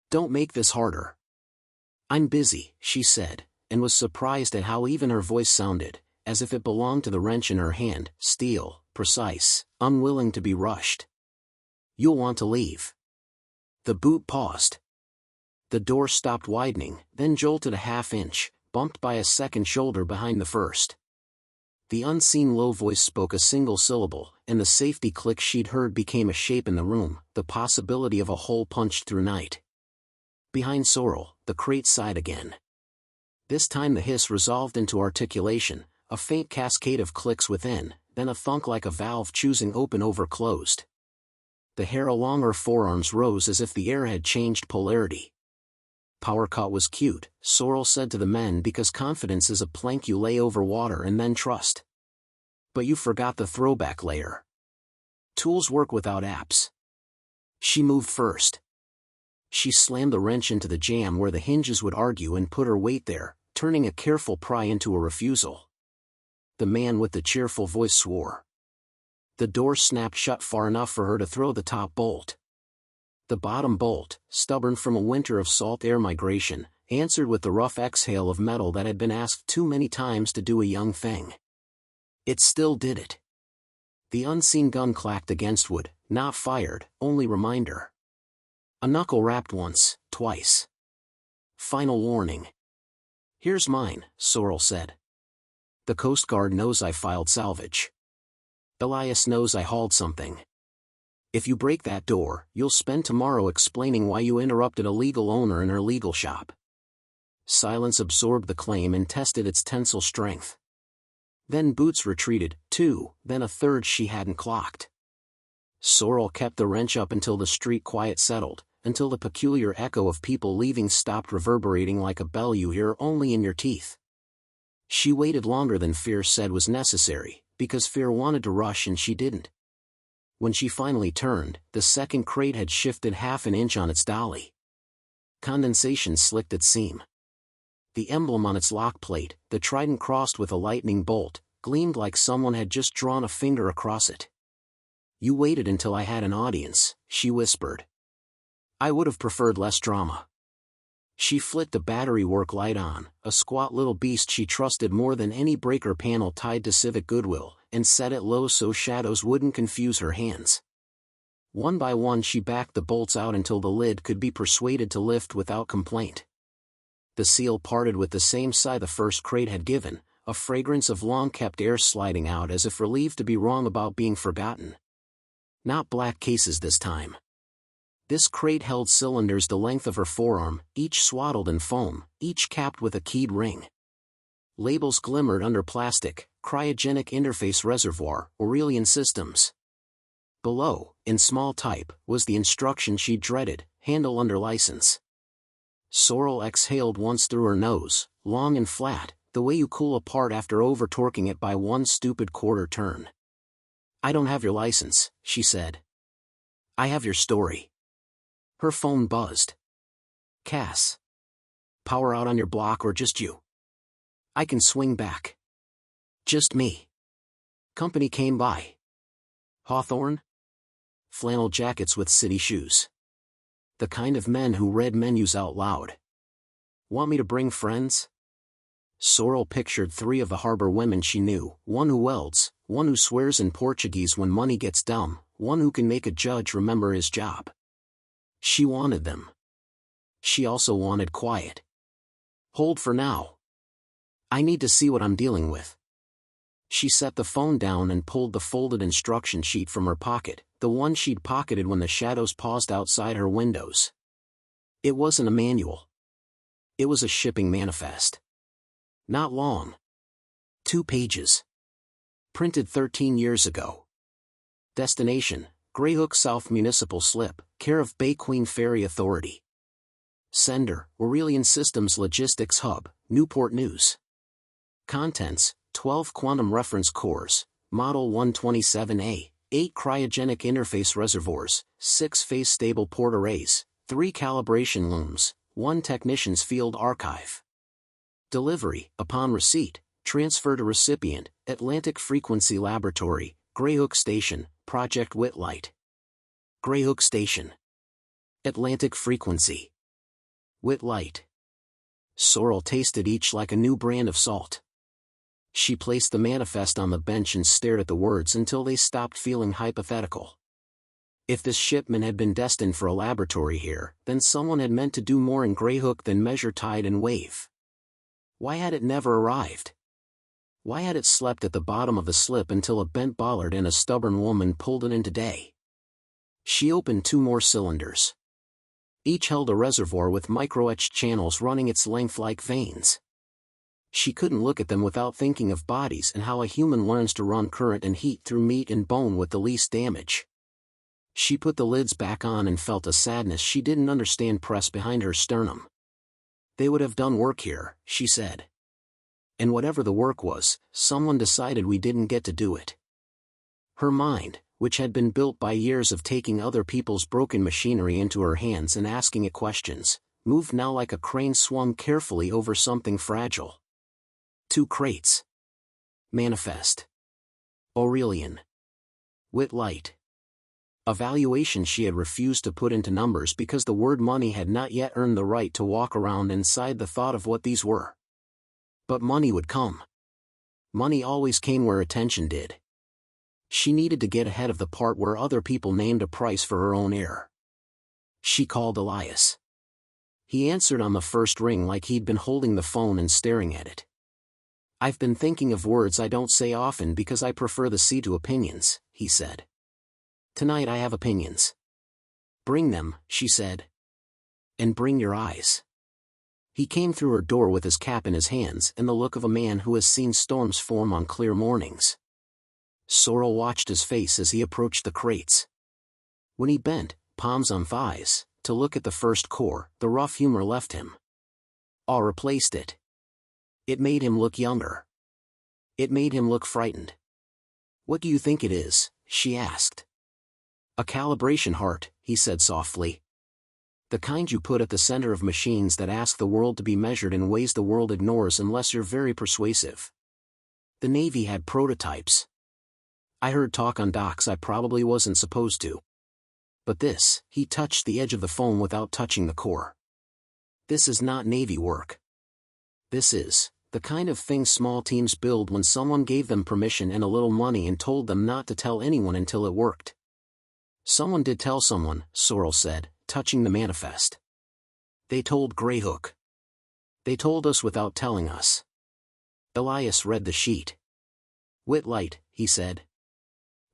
"Don't make this harder." "I'm busy," she said, and was surprised at how even her voice sounded, as if it belonged to the wrench in her hand, steel, precise, unwilling to be rushed. "You'll want to leave." The boot paused. The door stopped widening, then jolted a half-inch, bumped by a second shoulder behind the first. The unseen low voice spoke a single syllable, and the safety click she'd heard became a shape in the room, the possibility of a hole punched through night. Behind Sorrel, the crate sighed again. This time the hiss resolved into articulation, a faint cascade of clicks within, then a thunk like a valve choosing open over closed. The hair along her forearms rose as if the air had changed polarity. "Power cut was cute," Sorrel said to the men, because confidence is a plank you lay over water and then trust. "But you forgot the throwback layer. Tools work without apps." She moved first. She slammed the wrench into the jamb where the hinges would argue and put her weight there, turning a careful pry into a refusal. The man with the cheerful voice swore. The door snapped shut far enough for her to throw the top bolt. The bottom bolt, stubborn from a winter of salt air migration, answered with the rough exhale of metal that had been asked too many times to do a young thing. It still did it. The unseen gun clacked against wood, not fired, only reminder. A knuckle rapped once, twice. Final warning. "Here's mine," Sorrel said. "The Coast Guard knows I filed salvage. Elias knows I hauled something. If you break that door, you'll spend tomorrow explaining why you interrupted a legal owner in her legal shop." Silence absorbed the claim and tested its tensile strength. Then boots retreated, 2, then a third she hadn't clocked. Sorrel kept the wrench up until the street quiet settled, until the peculiar echo of people leaving stopped reverberating like a bell you hear only in your teeth. She waited longer than fear said was necessary, because fear wanted to rush and she didn't. When she finally turned, the second crate had shifted half an inch on its dolly. Condensation slicked its seam. The emblem on its lock plate, the trident crossed with a lightning bolt, gleamed like someone had just drawn a finger across it. "You waited until I had an audience," she whispered. "I would have preferred less drama." She flicked the battery work light on, a squat little beast she trusted more than any breaker panel tied to civic goodwill, and set it low so shadows wouldn't confuse her hands. One by one she backed the bolts out until the lid could be persuaded to lift without complaint. The seal parted with the same sigh the first crate had given, a fragrance of long-kept air sliding out as if relieved to be wrong about being forgotten. Not black cases this time. This crate held cylinders the length of her forearm, each swaddled in foam, each capped with a keyed ring. Labels glimmered under plastic: cryogenic interface reservoir, Aurelian Systems. Below, in small type, was the instruction she dreaded: handle under license. Sorrel exhaled once through her nose, long and flat, the way you cool a part after over-torquing it by one stupid quarter turn. "I don't have your license," she said. "I have your story." Her phone buzzed. "Cass. Power out on your block or just you?" "I can swing back." "Just me." "Company came by." "Hawthorne?" "Flannel jackets with city shoes. The kind of men who read menus out loud." "Want me to bring friends?" Sorrel pictured 3 of the harbor women she knew, one who welds, one who swears in Portuguese when money gets dumb, one who can make a judge remember his job. She wanted them. She also wanted quiet. "Hold for now. I need to see what I'm dealing with." She set the phone down and pulled the folded instruction sheet from her pocket, the one she'd pocketed when the shadows paused outside her windows. It wasn't a manual. It was a shipping manifest. Not long. 2 pages. Printed 13 years ago. Destination: Greyhook South Municipal Slip, care of Bay Queen Ferry Authority. Sender: Aurelian Systems Logistics Hub, Newport News. Contents: 12 quantum reference cores, Model 127A, 8 cryogenic interface reservoirs, 6 phase-stable port arrays, 3 calibration looms, 1 technician's field archive. Delivery: upon receipt, transfer to recipient, Atlantic Frequency Laboratory, Greyhook Station, Project Whitlight. Greyhook Station. Atlantic Frequency. Whitlight. Sorrel tasted each like a new brand of salt. She placed the manifest on the bench and stared at the words until they stopped feeling hypothetical. If this shipment had been destined for a laboratory here, then someone had meant to do more in Greyhook than measure tide and wave. Why had it never arrived? Why had it slept at the bottom of the slip until a bent bollard and a stubborn woman pulled it in today? She opened 2 more cylinders. Each held a reservoir with micro-etched channels running its length like veins. She couldn't look at them without thinking of bodies and how a human learns to run current and heat through meat and bone with the least damage. She put the lids back on and felt a sadness she didn't understand press behind her sternum. They would have done work here, she said. And whatever the work was, someone decided we didn't get to do it. Her mind, which had been built by years of taking other people's broken machinery into her hands and asking it questions, moved now like a crane swung carefully over something fragile. 2 crates. Manifest. Aurelian. Whitlight. A valuation she had refused to put into numbers because the word money had not yet earned the right to walk around inside the thought of what these were. But money would come. Money always came where attention did. She needed to get ahead of the part where other people named a price for her own air. She called Elias. He answered on the first ring like he'd been holding the phone and staring at it. "I've been thinking of words I don't say often because I prefer the sea to opinions," he said. "Tonight I have opinions." "Bring them," she said. "And bring your eyes." He came through her door with his cap in his hands and the look of a man who has seen storms form on clear mornings. Sorrel watched his face as he approached the crates. When he bent, palms on thighs, to look at the first core, the rough humor left him. Awe replaced it. It made him look younger. It made him look frightened. "What do you think it is?" she asked. "A calibration heart," he said softly. "The kind you put at the center of machines that ask the world to be measured in ways the world ignores unless you're very persuasive. The Navy had prototypes. I heard talk on docks I probably wasn't supposed to. But this," he touched the edge of the phone without touching the core. "This is not Navy work. This is the kind of thing small teams build when someone gave them permission and a little money and told them not to tell anyone until it worked." "Someone did tell someone," Sorrel said, touching the manifest. "They told Greyhook. They told us without telling us." Elias read the sheet. "Whitlight," he said.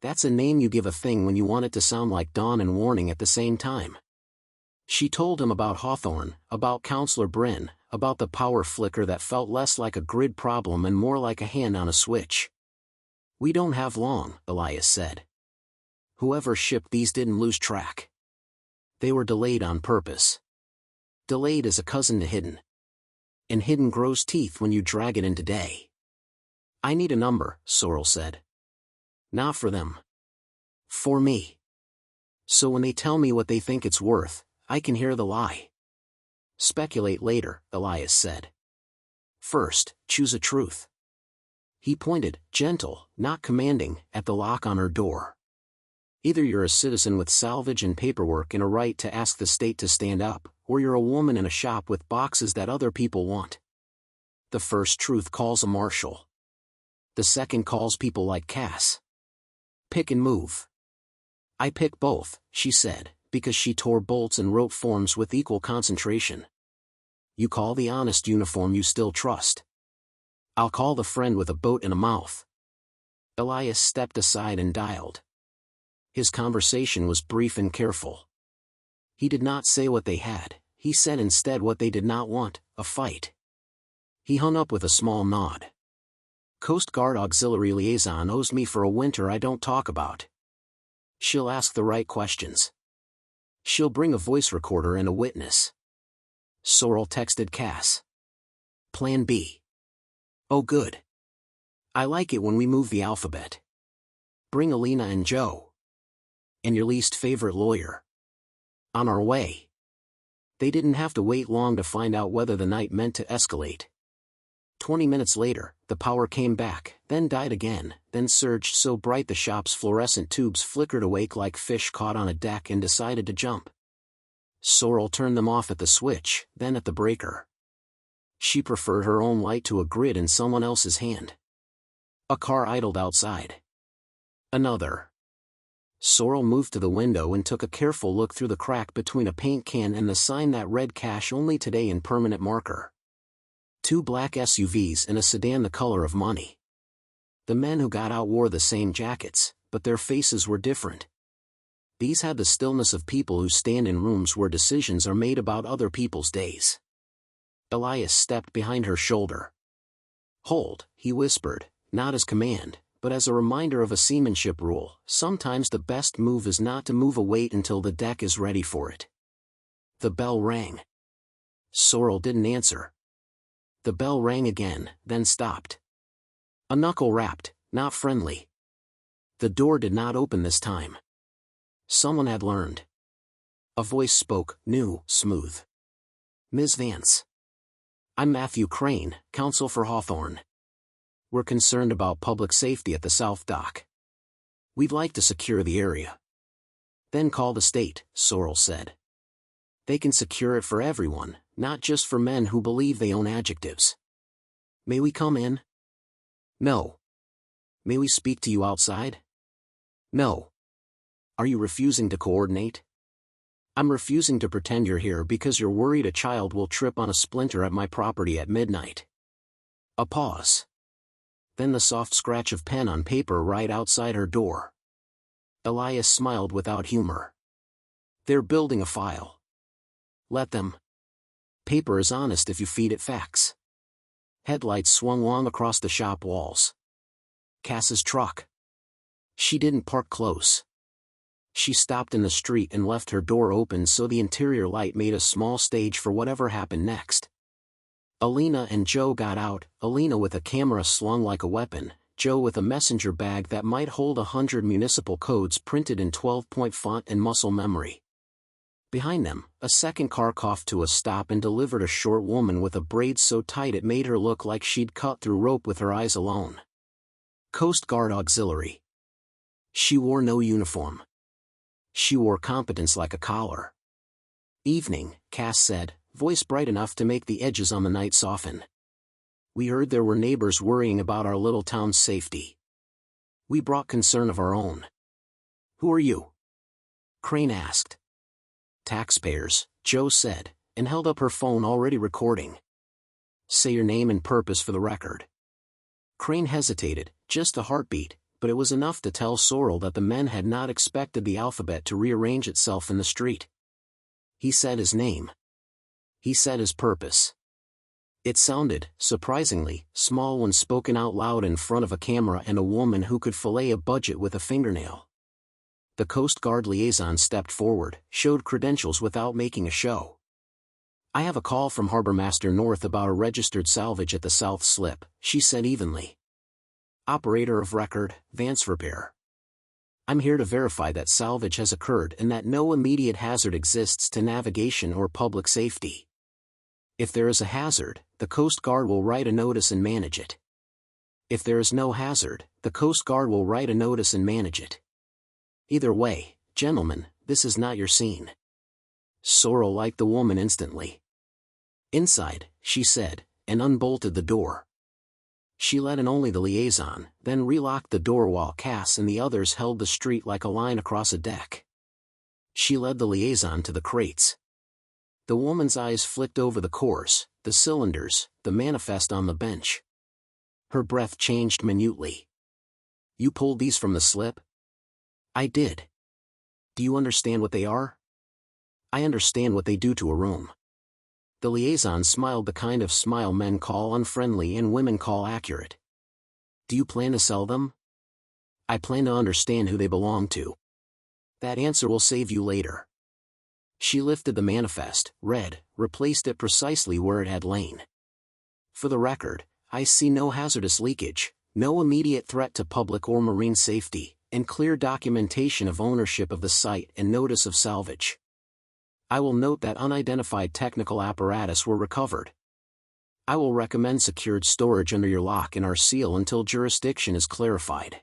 "That's a name you give a thing when you want it to sound like dawn and warning at the same time." She told him about Hawthorne, about Counselor Bryn, about the power flicker that felt less like a grid problem and more like a hand on a switch. "We don't have long," Elias said. "Whoever shipped these didn't lose track. They were delayed on purpose. Delayed is a cousin to hidden. And hidden grows teeth when you drag it into day." "I need a number," Sorrel said. "Not for them. For me. So when they tell me what they think it's worth, I can hear the lie." "Speculate later," Elias said. "First, choose a truth." He pointed, gentle, not commanding, at the lock on her door. "Either you're a citizen with salvage and paperwork and a right to ask the state to stand up, or you're a woman in a shop with boxes that other people want. The first truth calls a marshal. The second calls people like Cass. Pick and move." "I pick both," she said, because she tore bolts and wrote forms with equal concentration. "You call the honest uniform you still trust. I'll call the friend with a boat and a mouth." Elias stepped aside and dialed. His conversation was brief and careful. He did not say what they had, he said instead what they did not want, a fight. He hung up with a small nod. "Coast Guard Auxiliary Liaison owes me for a winter I don't talk about. She'll ask the right questions. She'll bring a voice recorder and a witness." Sorrel texted Cass. "Plan B. Oh good. I like it when we move the alphabet. Bring Alina and Joe. And your least favorite lawyer. On our way." They didn't have to wait long to find out whether the night meant to escalate. 20 minutes later, the power came back, then died again, then surged so bright the shop's fluorescent tubes flickered awake like fish caught on a deck and decided to jump. Sorrel turned them off at the switch, then at the breaker. She preferred her own light to a grid in someone else's hand. A car idled outside. Another. Sorrel moved to the window and took a careful look through the crack between a paint can and the sign that read "Cash only today" in permanent marker. 2 black SUVs and a sedan the color of money. The men who got out wore the same jackets, but their faces were different. These had the stillness of people who stand in rooms where decisions are made about other people's days. Elias stepped behind her shoulder. "Hold," he whispered, not as command, but as a reminder of a seamanship rule. Sometimes the best move is not to move a weight until the deck is ready for it. The bell rang. Sorrel didn't answer. The bell rang again, then stopped. A knuckle rapped, not friendly. The door did not open this time. Someone had learned. A voice spoke, new, smooth. "Ms. Vance. I'm Matthew Crane, counsel for Hawthorne. We're concerned about public safety at the South Dock. We'd like to secure the area." "Then call the state," Sorrel said. "They can secure it for everyone, not just for men who believe they own adjectives." "May we come in?" "No." "May we speak to you outside?" "No." "Are you refusing to coordinate?" "I'm refusing to pretend you're here because you're worried a child will trip on a splinter at my property at midnight." A pause. Then the soft scratch of pen on paper right outside her door. Elias smiled without humor. "They're building a file. Let them. Paper is honest if you feed it facts." Headlights swung long across the shop walls. Cass's truck. She didn't park close. She stopped in the street and left her door open so the interior light made a small stage for whatever happened next. Alina and Joe got out, Alina with a camera slung like a weapon, Joe with a messenger bag that might hold 100 municipal codes printed in 12-point font and muscle memory. Behind them, a second car coughed to a stop and delivered a short woman with a braid so tight it made her look like she'd cut through rope with her eyes alone. Coast Guard Auxiliary. She wore no uniform. She wore competence like a collar. Evening, Cass said, voice bright enough to make the edges on the night soften. We heard there were neighbors worrying about our little town's safety. We brought concern of our own. Who are you? Crane asked. Taxpayers, Joe said, and held up her phone already recording. Say your name and purpose for the record. Crane hesitated, just a heartbeat, but it was enough to tell Sorrel that the men had not expected the alphabet to rearrange itself in the street. He said his name. He said his purpose. It sounded, surprisingly, small when spoken out loud in front of a camera and a woman who could fillet a budget with a fingernail. The Coast Guard liaison stepped forward, showed credentials without making a show. I have a call from Harbormaster North about a registered salvage at the South Slip, she said evenly. Operator of record, Vance Repair. I'm here to verify that salvage has occurred and that no immediate hazard exists to navigation or public safety. If there is a hazard, the Coast Guard will write a notice and manage it. If there is no hazard, the Coast Guard will write a notice and manage it. Either way, gentlemen, this is not your scene. Sorrel liked the woman instantly. Inside, she said, and unbolted the door. She let in only the liaison, then relocked the door while Cass and the others held the street like a line across a deck. She led the liaison to the crates. The woman's eyes flicked over the cores, the cylinders, the manifest on the bench. Her breath changed minutely. You pulled these from the slip? I did. Do you understand what they are? I understand what they do to a room. The liaison smiled the kind of smile men call unfriendly and women call accurate. Do you plan to sell them? I plan to understand who they belong to. That answer will save you later. She lifted the manifest, read, replaced it precisely where it had lain. For the record, I see no hazardous leakage, no immediate threat to public or marine safety, and clear documentation of ownership of the site and notice of salvage. I will note that unidentified technical apparatus were recovered. I will recommend secured storage under your lock and our seal until jurisdiction is clarified.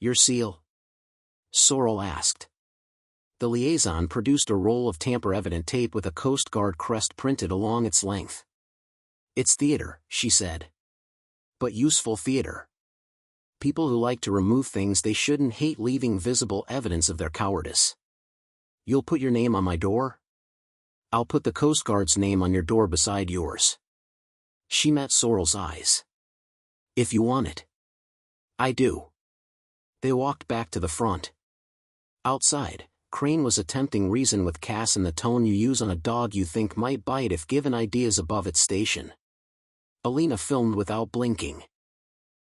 Your seal? Sorrel asked. The liaison produced a roll of tamper-evident tape with a Coast Guard crest printed along its length. It's theater, she said. But useful theater. People who like to remove things they shouldn't hate leaving visible evidence of their cowardice. You'll put your name on my door? I'll put the Coast Guard's name on your door beside yours. She met Sorrel's eyes. If you want it. I do. They walked back to the front. Outside, Crane was attempting reason with Cass in the tone you use on a dog you think might bite if given ideas above its station. Alina filmed without blinking.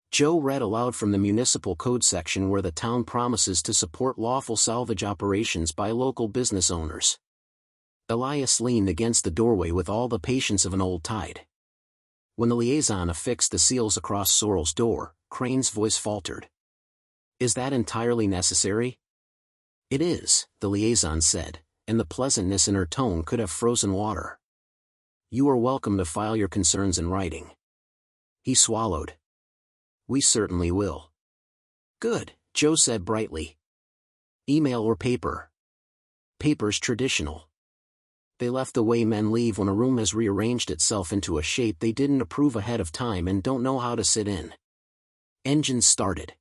Joe read aloud from the municipal code section where the town promises to support lawful salvage operations by local business owners. Elias leaned against the doorway with all the patience of an old tide. When the liaison affixed the seals across Sorrel's door, Crane's voice faltered. Is that entirely necessary? It is, the liaison said, and the pleasantness in her tone could have frozen water. You are welcome to file your concerns in writing. He swallowed. We certainly will. Good, Joe said brightly. Email or paper? Paper's traditional. They left the way men leave when a room has rearranged itself into a shape they didn't approve ahead of time and don't know how to sit in. Engines started.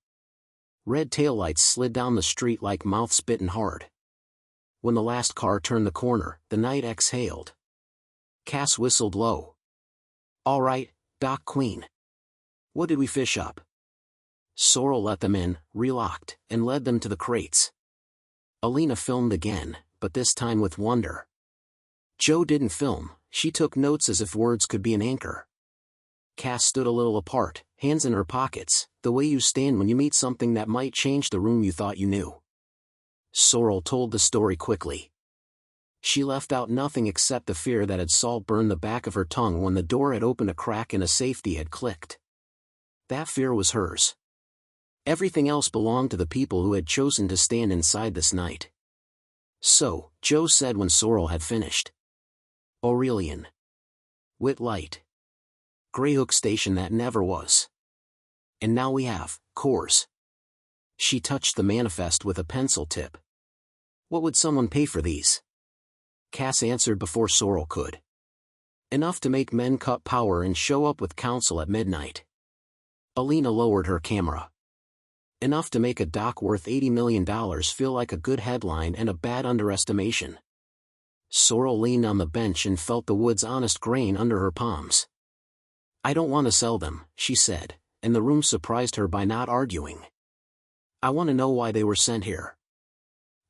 Red taillights slid down the street like mouths bitten hard. When the last car turned the corner, the night exhaled. Cass whistled low. All right, Doc Queen. What did we fish up? Sorrel let them in, relocked, and led them to the crates. Alina filmed again, but this time with wonder. Joe didn't film, she took notes as if words could be an anchor. Cass stood a little apart, hands in her pockets, the way you stand when you meet something that might change the room you thought you knew. Sorrel told the story quickly. She left out nothing except the fear that had salt burned the back of her tongue when the door had opened a crack and a safety had clicked. That fear was hers. Everything else belonged to the people who had chosen to stand inside this night. So, Joe said when Sorrel had finished. Aurelian. Wit light. Greyhook station that never was. And now we have, cores. She touched the manifest with a pencil tip. What would someone pay for these? Cass answered before Sorrel could. Enough to make men cut power and show up with counsel at midnight. Alina lowered her camera. Enough to make a doc worth $80 million feel like a good headline and a bad underestimation. Sorrel leaned on the bench and felt the wood's honest grain under her palms. I don't want to sell them, she said, and the room surprised her by not arguing. I want to know why they were sent here.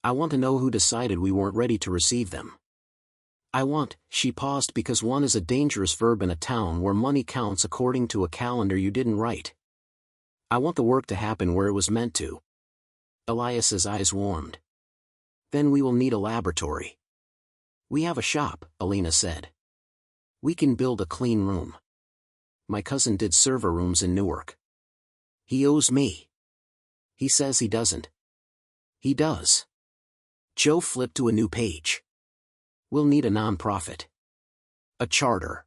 I want to know who decided we weren't ready to receive them. She paused because one is a dangerous verb in a town where money counts according to a calendar you didn't write. I want the work to happen where it was meant to. Elias's eyes warmed. Then we will need a laboratory. We have a shop, Alina said. We can build a clean room. My cousin did server rooms in Newark. He owes me. He says he doesn't. He does. Joe flipped to a new page. We'll need a nonprofit. A charter.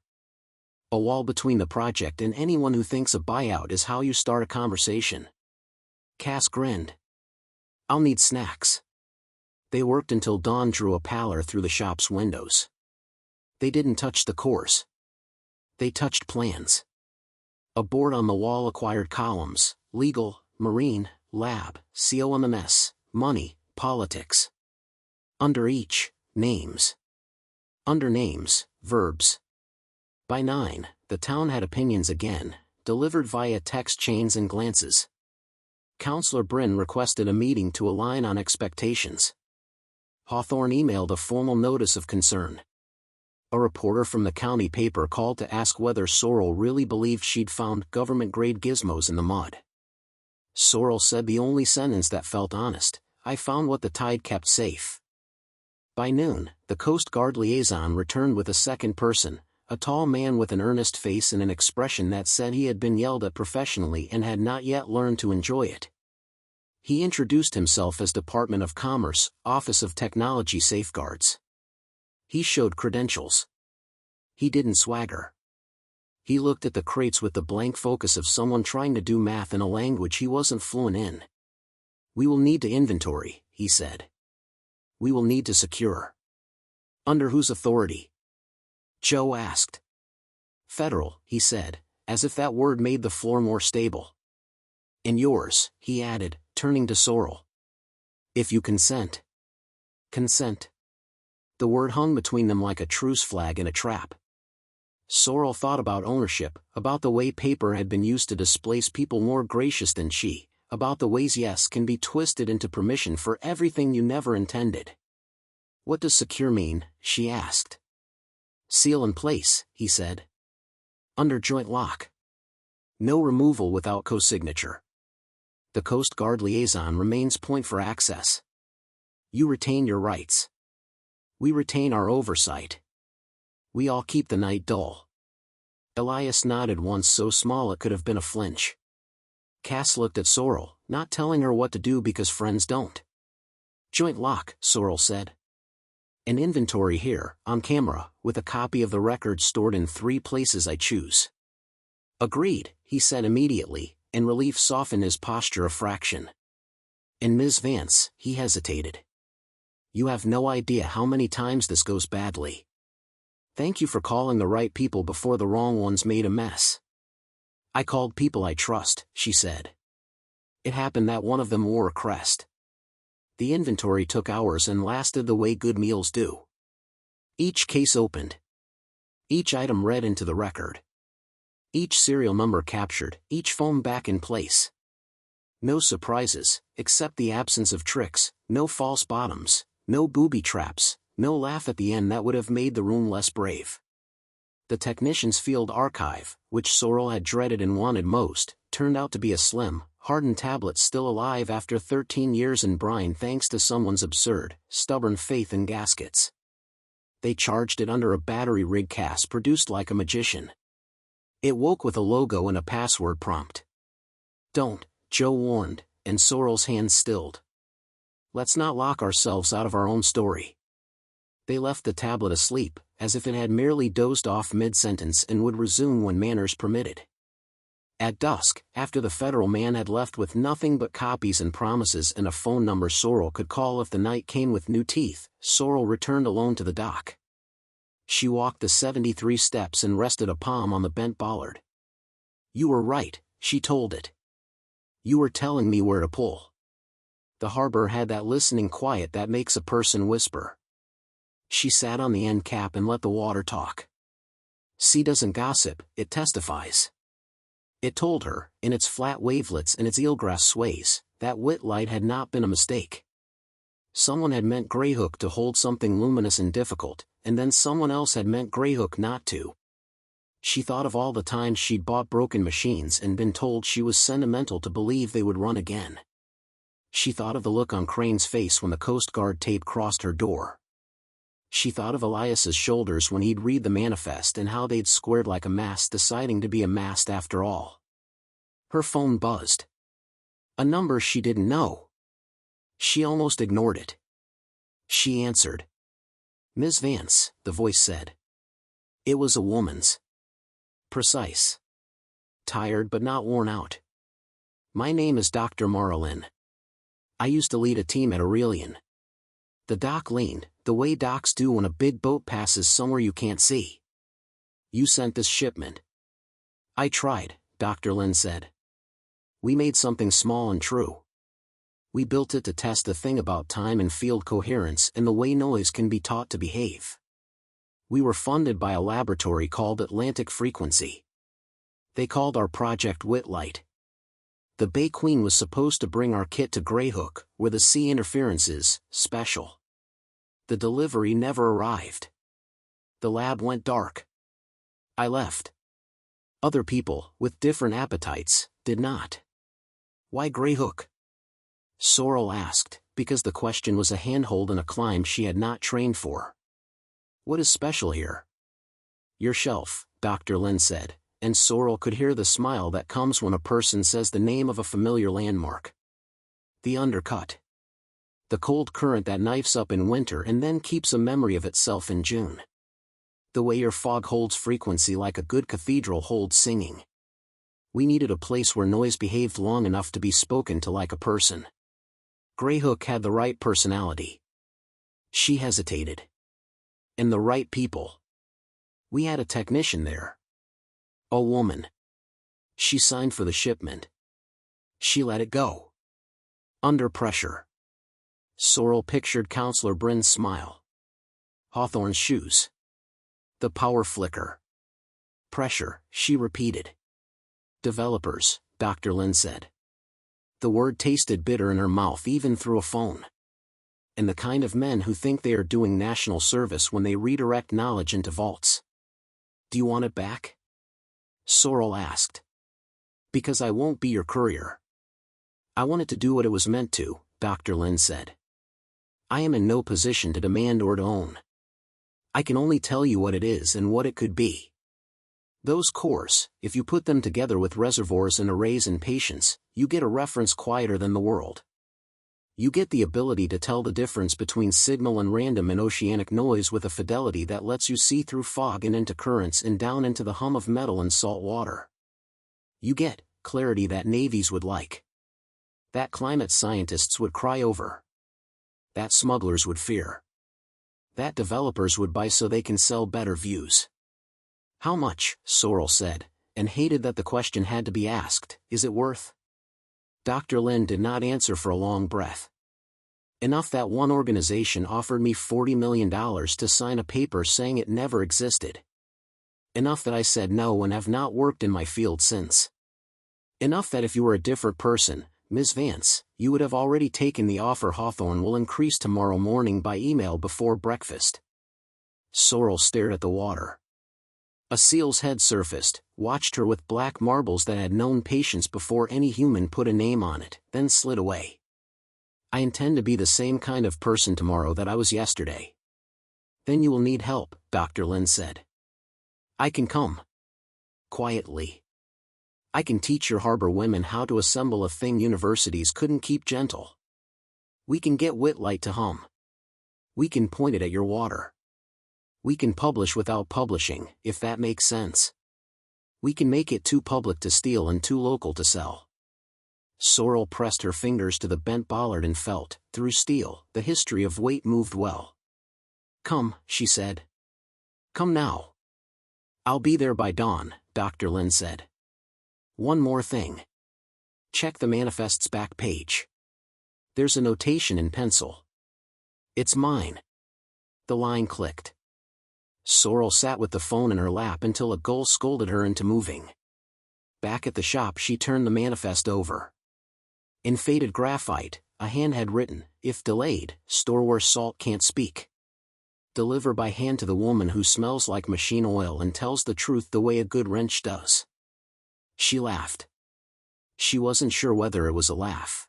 A wall between the project and anyone who thinks a buyout is how you start a conversation. Cass grinned. I'll need snacks. They worked until dawn drew a pallor through the shop's windows. They didn't touch the cores. They touched plans. A board on the wall acquired columns: legal, marine, lab, COMMS, money, politics. Under each, names. Under names, verbs. By 9, the town had opinions again, delivered via text chains and glances. Counselor Bryn requested a meeting to align on expectations. Hawthorne emailed a formal notice of concern. A reporter from the county paper called to ask whether Sorrel really believed she'd found government-grade gizmos in the mud. Sorrel said the only sentence that felt honest: I found what the tide kept safe. By noon, the Coast Guard liaison returned with a second person, a tall man with an earnest face and an expression that said he had been yelled at professionally and had not yet learned to enjoy it. He introduced himself as Department of Commerce, Office of Technology Safeguards. He showed credentials. He didn't swagger. He looked at the crates with the blank focus of someone trying to do math in a language he wasn't fluent in. We will need to inventory, he said. We will need to secure. Under whose authority? Joe asked. Federal, he said, as if that word made the floor more stable. And yours, he added, turning to Sorrel. If you consent. Consent. The word hung between them like a truce flag in a trap. Sorrel thought about ownership, about the way paper had been used to displace people more gracious than she, about the ways yes can be twisted into permission for everything you never intended. What does secure mean? She asked. Seal in place, he said. Under joint lock. No removal without co-signature. The Coast Guard liaison remains point for access. You retain your rights. We retain our oversight. We all keep the night dull. Elias nodded once so small it could have been a flinch. Cass looked at Sorrel, not telling her what to do because friends don't. Joint lock, Sorrel said. An inventory here, on camera, with a copy of the record stored in 3 places I choose. Agreed, he said immediately, and relief softened his posture a fraction. And Ms. Vance, he hesitated. You have no idea how many times this goes badly. Thank you for calling the right people before the wrong ones made a mess. I called people I trust, she said. It happened that one of them wore a crest. The inventory took hours and lasted the way good meals do. Each case opened. Each item read into the record. Each serial number captured, each phone back in place. No surprises, except the absence of tricks, no false bottoms, no booby traps, no laugh at the end that would have made the room less brave. The technician's field archive, which Sorrel had dreaded and wanted most, turned out to be a slim, hardened tablets still alive after 13 years in brine thanks to someone's absurd, stubborn faith in gaskets. They charged it under a battery rig Cass produced like a magician. It woke with a logo and a password prompt. "Don't," Joe warned, and Sorrel's hands stilled. "Let's not lock ourselves out of our own story." They left the tablet asleep, as if it had merely dozed off mid-sentence and would resume when manners permitted. At dusk, after the federal man had left with nothing but copies and promises and a phone number Sorrel could call if the night came with new teeth, Sorrel returned alone to the dock. She walked the 73 steps and rested a palm on the bent bollard. "You were right," she told it. "You were telling me where to pull." The harbor had that listening quiet that makes a person whisper. She sat on the end cap and let the water talk. Sea doesn't gossip, it testifies. It told her, in its flat wavelets and its eelgrass sways, that Whitlight had not been a mistake. Someone had meant Greyhook to hold something luminous and difficult, and then someone else had meant Greyhook not to. She thought of all the times she'd bought broken machines and been told she was sentimental to believe they would run again. She thought of the look on Crane's face when the Coast Guard tape crossed her door. She thought of Elias's shoulders when he'd read the manifest and how they'd squared like a mast deciding to be a mast after all. Her phone buzzed. A number she didn't know. She almost ignored it. She answered. "Ms. Vance," the voice said. It was a woman's. Precise. Tired but not worn out. "My name is Dr. Marlin. I used to lead a team at Aurelian." The dock leaned, the way docks do when a big boat passes somewhere you can't see. "You sent this shipment." "I tried," Dr. Lynn said. "We made something small and true. We built it to test the thing about time and field coherence and the way noise can be taught to behave. We were funded by a laboratory called Atlantic Frequency. They called our project Whitlight. The Bay Queen was supposed to bring our kit to Greyhook, where the sea interference is special. The delivery never arrived. The lab went dark. I left. Other people, with different appetites, did not." "Why Greyhook?" Sorrel asked, because the question was a handhold and a climb she had not trained for. "What is special here?" "Your shelf," Dr. Lynn said, and Sorrel could hear the smile that comes when a person says the name of a familiar landmark. "The undercut. The cold current that knifes up in winter and then keeps a memory of itself in June. The way your fog holds frequency like a good cathedral holds singing. We needed a place where noise behaved long enough to be spoken to like a person. Greyhook had the right personality." She hesitated. "And the right people. We had a technician there. A woman. She signed for the shipment. She let it go. Under pressure." Sorrel pictured Counselor Bryn's smile. Hawthorne's shoes. The power flicker. "Pressure," she repeated. "Developers," Dr. Lynn said. The word tasted bitter in her mouth even through a phone. "And the kind of men who think they are doing national service when they redirect knowledge into vaults." "Do you want it back?" Sorrel asked. "Because I won't be your courier. I want it to do what it was meant to," Dr. Lynn said. "I am in no position to demand or to own. I can only tell you what it is and what it could be. Those cores, if you put them together with reservoirs and arrays and patience, you get a reference quieter than the world. You get the ability to tell the difference between signal and random and oceanic noise with a fidelity that lets you see through fog and into currents and down into the hum of metal and salt water. You get clarity that navies would like. That climate scientists would cry over. That smugglers would fear. That developers would buy so they can sell better views." "How much?" Sorrel said, and hated that the question had to be asked. "Is it worth?" Dr. Lynn did not answer for a long breath. "Enough that one organization offered me $40 million to sign a paper saying it never existed. Enough that I said no and have not worked in my field since. Enough that if you were a different person, Ms. Vance, you would have already taken the offer. Hawthorne will increase tomorrow morning by email before breakfast." Sorrel stared at the water. A seal's head surfaced, watched her with black marbles that had known patience before any human put a name on it, then slid away. I intend to be the same kind of person tomorrow that I was yesterday. Then you will need help, Dr. Lin said. I can come. Quietly. I can teach your harbor women how to assemble a thing universities couldn't keep gentle. We can get Whitlight to hum. We can point it at your water. We can publish without publishing, if that makes sense. We can make it too public to steal and too local to sell. Sorrel pressed her fingers to the bent bollard and felt, through steel, the history of weight moved well. Come, she said. Come now. I'll be there by dawn, Dr. Lin said. One more thing. Check the manifest's back page. There's a notation in pencil. It's mine. The line clicked. Sorrel sat with the phone in her lap until a gull scolded her into moving. Back at the shop she turned the manifest over. In faded graphite, a hand had written, if delayed, store where salt can't speak. Deliver by hand to the woman who smells like machine oil and tells the truth the way a good wrench does. She laughed. She wasn't sure whether it was a laugh.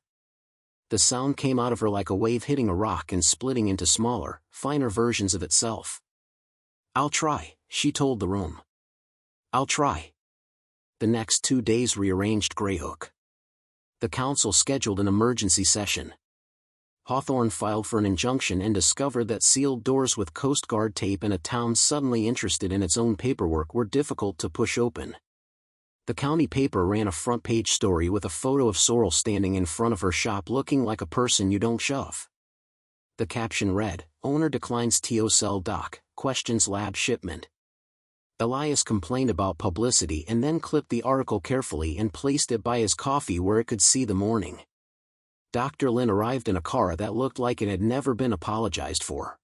The sound came out of her like a wave hitting a rock and splitting into smaller, finer versions of itself. I'll try, she told the room. I'll try. The next 2 days rearranged Greyhook. The council scheduled an emergency session. Hawthorne filed for an injunction and discovered that sealed doors with Coast Guard tape and a town suddenly interested in its own paperwork were difficult to push open. The county paper ran a front-page story with a photo of Sorrel standing in front of her shop looking like a person you don't shove. The caption read, Owner declines TO cell dock, questions lab shipment. Elias complained about publicity and then clipped the article carefully and placed it by his coffee where it could see the morning. Dr. Lin arrived in a car that looked like it had never been apologized for.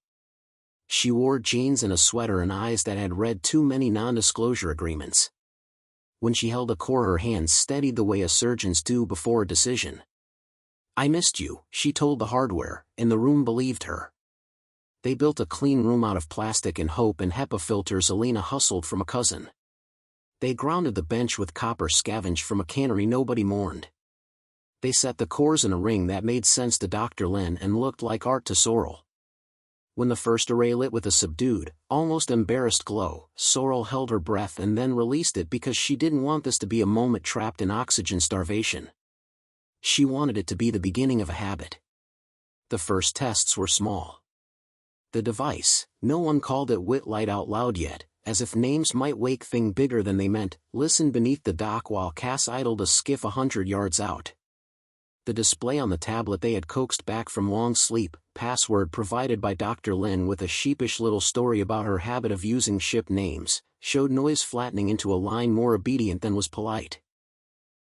She wore jeans and a sweater and eyes that had read too many non-disclosure agreements. When she held a core, her hands steadied the way a surgeon's do before a decision. I missed you, she told the hardware, and the room believed her. They built a clean room out of plastic and hope and HEPA filters Alina hustled from a cousin. They grounded the bench with copper scavenged from a cannery nobody mourned. They set the cores in a ring that made sense to Dr. Lin and looked like art to Sorrel. When the first array lit with a subdued, almost embarrassed glow, Sorrel held her breath and then released it because she didn't want this to be a moment trapped in oxygen starvation. She wanted it to be the beginning of a habit. The first tests were small. The device, no one called it Whitlight out loud yet, as if names might wake thing bigger than they meant, listened beneath the dock while Cass idled a skiff 100 yards out. The display on the tablet they had coaxed back from long sleep, password provided by Dr. Lin with a sheepish little story about her habit of using ship names, showed noise flattening into a line more obedient than was polite.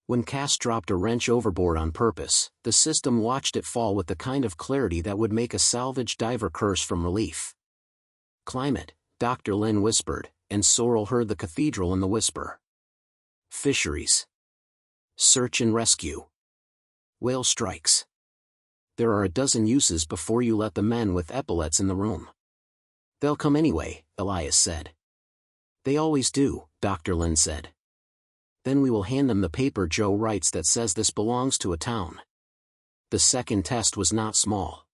When Cass dropped a wrench overboard on purpose, the system watched it fall with the kind of clarity that would make a salvage diver curse from relief. Climate, Dr. Lin whispered, and Sorrel heard the cathedral in the whisper. Fisheries. Search and rescue. Whale strikes. There are a dozen uses before you let the men with epaulets in the room. They'll come anyway, Elias said. They always do, Dr. Lin said. Then we will hand them the paper Joe writes that says this belongs to a town. The second test was not small.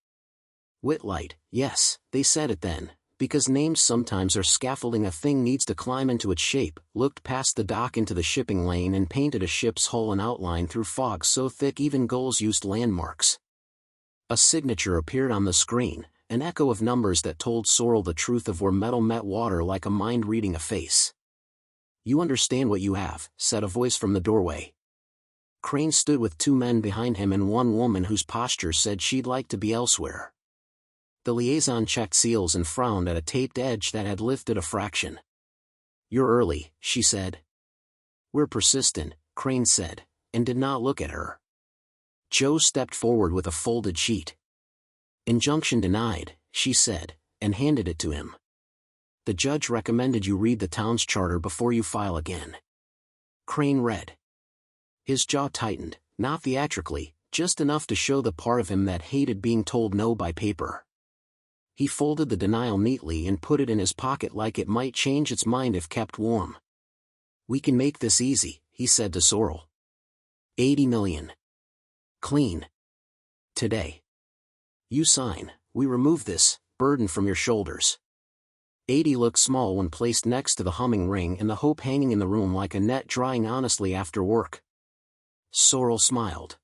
Whitlight, yes, they said it then, because names sometimes are scaffolding a thing needs to climb into its shape, looked past the dock into the shipping lane and painted a ship's hull and outline through fog so thick even gulls used landmarks. A signature appeared on the screen, an echo of numbers that told Sorrel the truth of where metal met water like a mind reading a face. You understand what you have, said a voice from the doorway. Crane stood with 2 men behind him and 1 woman whose posture said she'd like to be elsewhere. The liaison checked seals and frowned at a taped edge that had lifted a fraction. You're early, she said. We're persistent, Crane said, and did not look at her. Joe stepped forward with a folded sheet. Injunction denied, she said, and handed it to him. The judge recommended you read the town's charter before you file again. Crane read. His jaw tightened, not theatrically, just enough to show the part of him that hated being told no by paper. He folded the denial neatly and put it in his pocket like it might change its mind if kept warm. "We can make this easy," he said to Sorrel. 80 million. Clean. Today. You sign, we remove this burden from your shoulders. 80 looked small when placed next to the humming ring and the hope hanging in the room like a net drying honestly after work. Sorrel smiled.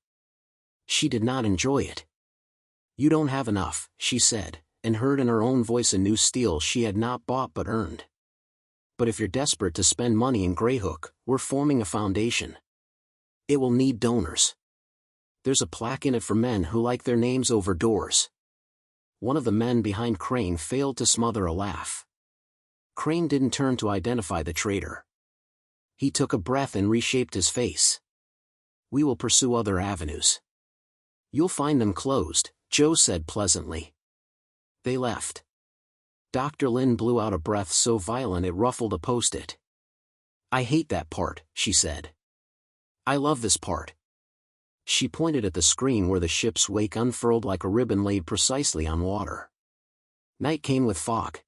She did not enjoy it. "You don't have enough," she said, and heard in her own voice a new steel she had not bought but earned. "But if you're desperate to spend money in Greyhook, we're forming a foundation. It will need donors. There's a plaque in it for men who like their names over doors." One of the men behind Crane failed to smother a laugh. Crane didn't turn to identify the traitor. He took a breath and reshaped his face. "We will pursue other avenues." "You'll find them closed," Joe said pleasantly. They left. Dr. Lynn blew out a breath so violent it ruffled a post-it. "I hate that part," she said. "I love this part." She pointed at the screen where the ship's wake unfurled like a ribbon laid precisely on water. Night came with fog.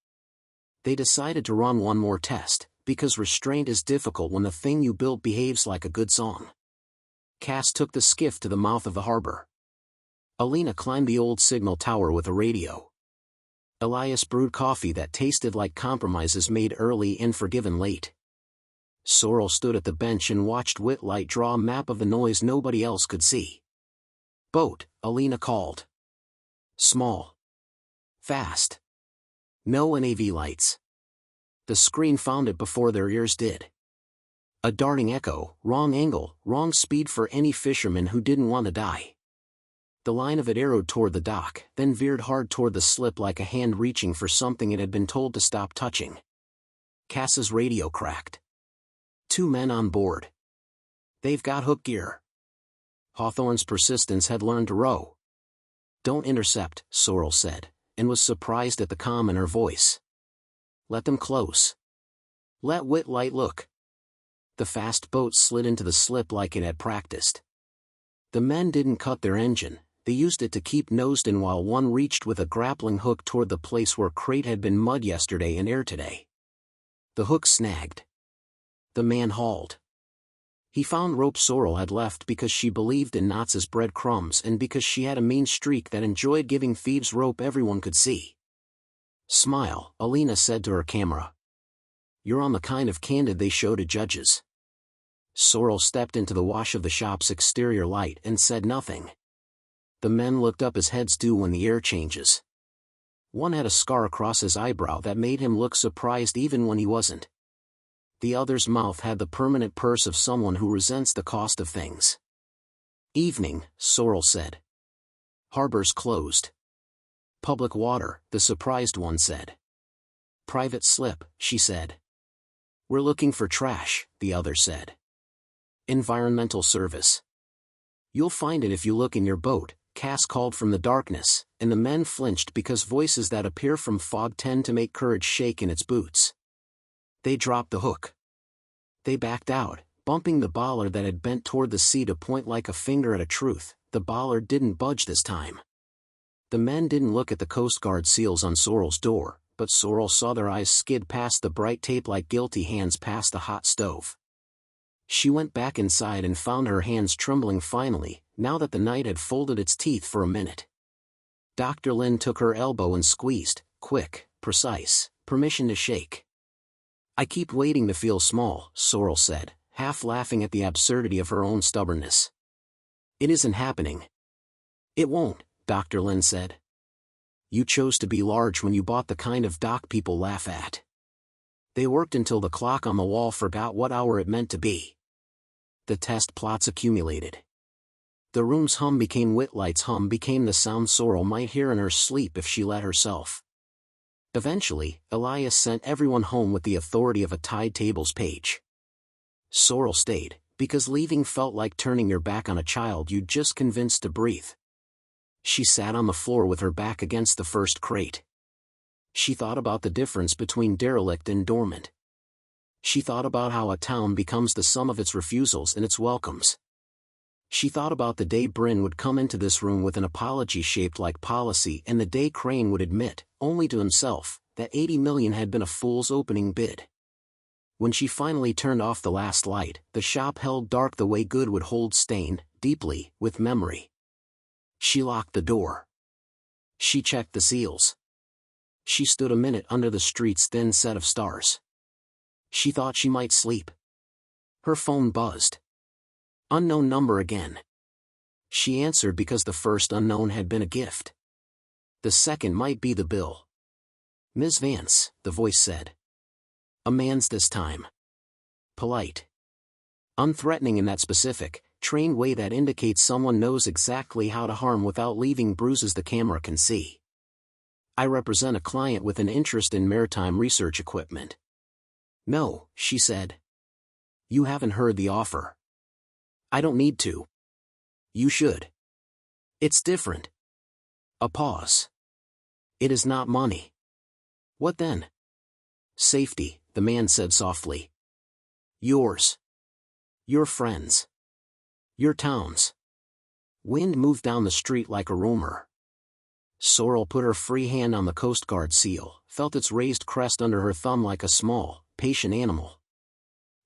They decided to run one more test, because restraint is difficult when the thing you built behaves like a good song. Cass took the skiff to the mouth of the harbor. Alina climbed the old signal tower with a radio. Elias brewed coffee that tasted like compromises made early and forgiven late. Sorrel stood at the bench and watched Whitlight draw a map of the noise nobody else could see. "Boat," Alina called. "Small. Fast. No NAV lights." The screen found it before their ears did. A darting echo, wrong angle, wrong speed for any fisherman who didn't want to die. The line of it arrowed toward the dock, then veered hard toward the slip like a hand reaching for something it had been told to stop touching. Cass's radio cracked. 2 men on board. "They've got hook gear." Hawthorne's persistence had learned to row. "Don't intercept," Sorrel said, and was surprised at the calm in her voice. "Let them close. Let Whitlight look." The fast boat slid into the slip like it had practiced. The men didn't cut their engine, they used it to keep nosed in while one reached with a grappling hook toward the place where crate had been mud yesterday and air today. The hook snagged. The man hauled. He found rope Sorrel had left because she believed in knots as breadcrumbs and because she had a mean streak that enjoyed giving thieves rope everyone could see. "Smile," Alina said to her camera. "You're on the kind of candid they show to judges." Sorrel stepped into the wash of the shop's exterior light and said nothing. The men looked up as heads do when the air changes. One had a scar across his eyebrow that made him look surprised even when he wasn't. The other's mouth had the permanent purse of someone who resents the cost of things. "Evening," Sorrel said. "Harbor's closed." "Public water," the surprised one said. "Private slip," she said. "We're looking for trash," the other said. "Environmental service." "You'll find it if you look in your boat," Cass called from the darkness, and the men flinched because voices that appear from fog tend to make courage shake in its boots. They dropped the hook. They backed out, bumping the bollard that had bent toward the sea to point like a finger at a truth. The bollard didn't budge this time. The men didn't look at the Coast Guard seals on Sorrel's door, but Sorrel saw their eyes skid past the bright tape like guilty hands past a hot stove. She went back inside and found her hands trembling finally, now that the night had folded its teeth for a minute. Dr. Lynn took her elbow and squeezed, quick, precise, permission to shake. "I keep waiting to feel small," Sorrel said, half laughing at the absurdity of her own stubbornness. "It isn't happening." "It won't," Dr. Lynn said. "You chose to be large when you bought the kind of dock people laugh at." They worked until the clock on the wall forgot what hour it meant to be. The test plots accumulated. The room's hum became Whitlight's hum became the sound Sorrel might hear in her sleep if she let herself. Eventually, Elias sent everyone home with the authority of a Tide Tables page. Sorrel stayed, because leaving felt like turning your back on a child you'd just convinced to breathe. She sat on the floor with her back against the first crate. She thought about the difference between derelict and dormant. She thought about how a town becomes the sum of its refusals and its welcomes. She thought about the day Bryn would come into this room with an apology shaped like policy and the day Crane would admit, only to himself, that 80 million had been a fool's opening bid. When she finally turned off the last light, the shop held dark the way good would hold stained, deeply, with memory. She locked the door. She checked the seals. She stood a minute under the street's thin set of stars. She thought she might sleep. Her phone buzzed. Unknown number again. She answered because the first unknown had been a gift. The second might be the bill. "Ms. Vance," the voice said. A man's this time. Polite. Unthreatening in that specific, trained way that indicates someone knows exactly how to harm without leaving bruises the camera can see. "I represent a client with an interest in maritime research equipment." "No," she said. "You haven't heard the offer." "I don't need to." "You should. It's different." A pause. "It is not money." "What then?" "Safety," the man said softly. "Yours. Your friends. Your towns." Wind moved down the street like a rumor. Sorrel put her free hand on the Coast Guard seal, felt its raised crest under her thumb like a small, patient animal.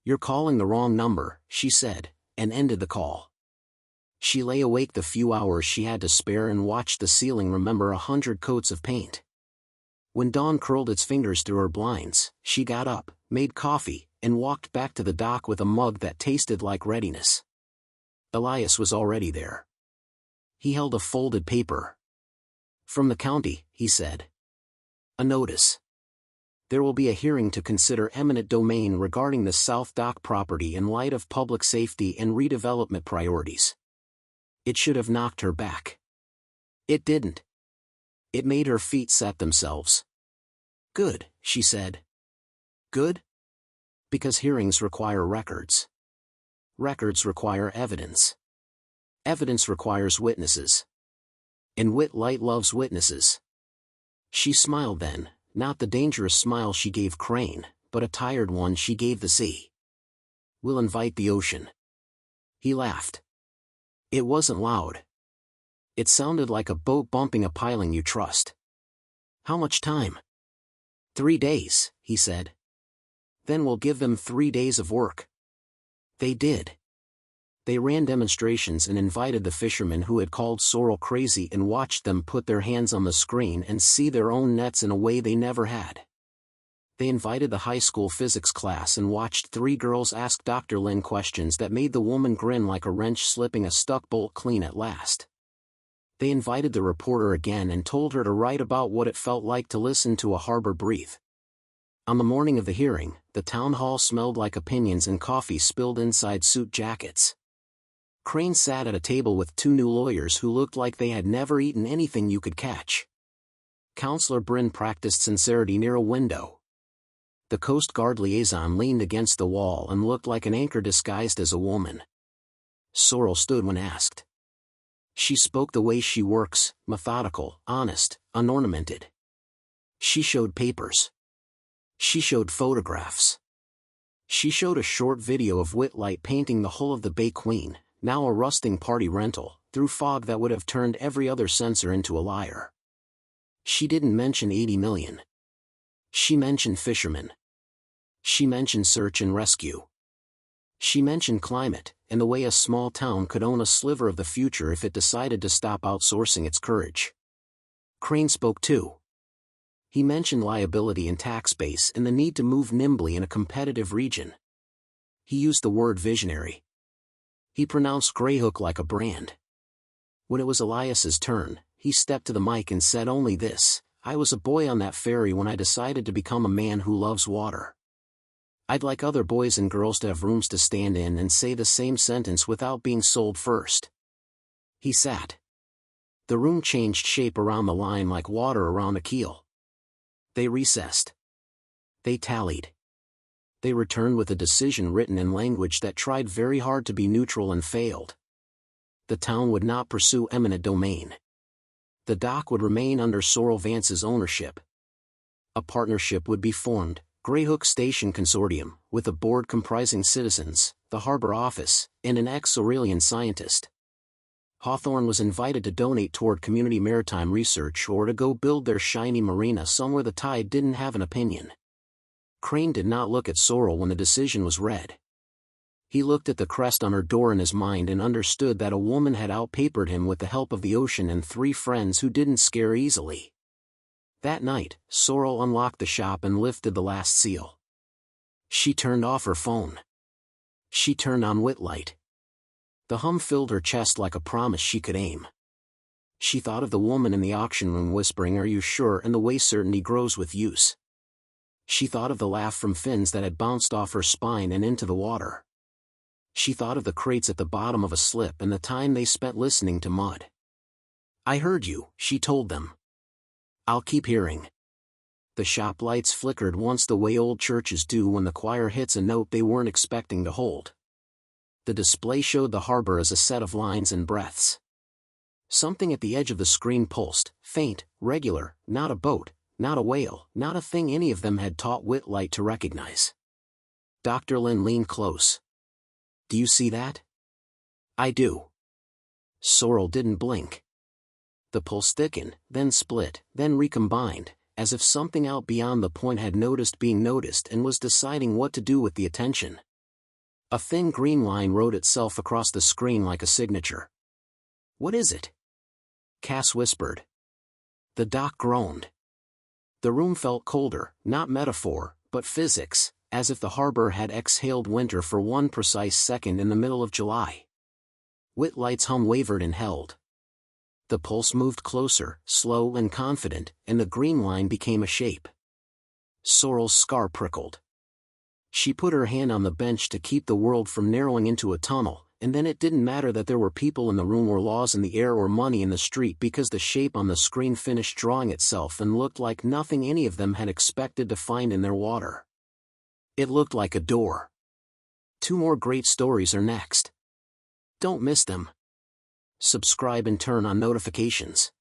"You're calling the wrong number," she said, and ended the call. She lay awake the few hours she had to spare and watched the ceiling remember 100 coats of paint. When dawn curled its fingers through her blinds, she got up, made coffee, and walked back to the dock with a mug that tasted like readiness. Elias was already there. He held a folded paper. "From the county," he said. "A notice. There will be a hearing to consider eminent domain regarding the South Dock property in light of public safety and redevelopment priorities." It should have knocked her back. It didn't. It made her feet set themselves. "Good," she said. "Good? Because hearings require records. Records require evidence. Evidence requires witnesses. And Whitlight loves witnesses." She smiled then, not the dangerous smile she gave Crane, but a tired one she gave the sea. "We'll invite the ocean." He laughed. It wasn't loud. It sounded like a boat bumping a piling you trust. "How much time?" 3 days, he said. "Then we'll give them 3 days of work." They did. They ran demonstrations and invited the fishermen who had called Sorrel crazy and watched them put their hands on the screen and see their own nets in a way they never had. They invited the high school physics class and watched 3 girls ask Dr. Lin questions that made the woman grin like a wrench slipping a stuck bolt clean at last. They invited the reporter again and told her to write about what it felt like to listen to a harbor breathe. On the morning of the hearing, the town hall smelled like opinions and coffee spilled inside suit jackets. Crane sat at a table with 2 new lawyers who looked like they had never eaten anything you could catch. Counselor Bryn practiced sincerity near a window. The Coast Guard liaison leaned against the wall and looked like an anchor disguised as a woman. Sorrel stood when asked. She spoke the way she works, methodical, honest, unornamented. She showed papers. She showed photographs. She showed a short video of Whitlight painting the hull of the Bay Queen, now a rusting party rental, through fog that would have turned every other censor into a liar. She didn't mention 80 million. She mentioned fishermen. She mentioned search and rescue. She mentioned climate, and the way a small town could own a sliver of the future if it decided to stop outsourcing its courage. Crane spoke too. He mentioned liability and tax base and the need to move nimbly in a competitive region. He used the word visionary. He pronounced Greyhook like a brand. When it was Elias's turn, he stepped to the mic and said only this: "I was a boy on that ferry when I decided to become a man who loves water. I'd like other boys and girls to have rooms to stand in and say the same sentence without being sold first." He sat. The room changed shape around the line like water around a keel. They recessed. They tallied. They returned with a decision written in language that tried very hard to be neutral and failed. The town would not pursue eminent domain. The dock would remain under Sorrel Vance's ownership. A partnership would be formed, Greyhook Station Consortium, with a board comprising citizens, the harbor office, and an ex-Aurelian scientist. Hawthorne was invited to donate toward community maritime research or to go build their shiny marina somewhere the tide didn't have an opinion. Crane did not look at Sorrel when the decision was read. He looked at the crest on her door in his mind and understood that a woman had outpapered him with the help of the ocean and 3 friends who didn't scare easily. That night, Sorrel unlocked the shop and lifted the last seal. She turned off her phone. She turned on Whitlight. The hum filled her chest like a promise she could aim. She thought of the woman in the auction room whispering, "Are you sure?" and the way certainty grows with use. She thought of the laugh from fins that had bounced off her spine and into the water. She thought of the crates at the bottom of a slip and the time they spent listening to mud. "I heard you," she told them. "I'll keep hearing." The shop lights flickered once, the way old churches do when the choir hits a note they weren't expecting to hold. The display showed the harbor as a set of lines and breaths. Something at the edge of the screen pulsed, faint, regular, not a boat, not a whale, not a thing any of them had taught Whitlight to recognize. Dr. Lynn leaned close. "Do you see that?" "I do." Sorrel didn't blink. The pulse thickened, then split, then recombined, as if something out beyond the point had noticed being noticed and was deciding what to do with the attention. A thin green line wrote itself across the screen like a signature. "What is it?" Cass whispered. The doc groaned. The room felt colder, not metaphor, but physics, as if the harbor had exhaled winter for one precise second in the middle of July. Whitlight's hum wavered and held. The pulse moved closer, slow and confident, and the green line became a shape. Sorrel's scar prickled. She put her hand on the bench to keep the world from narrowing into a tunnel, and then it didn't matter that there were people in the room or laws in the air or money in the street, because the shape on the screen finished drawing itself and looked like nothing any of them had expected to find in their water. It looked like a door. 2 more great stories are next. Don't miss them. Subscribe and turn on notifications.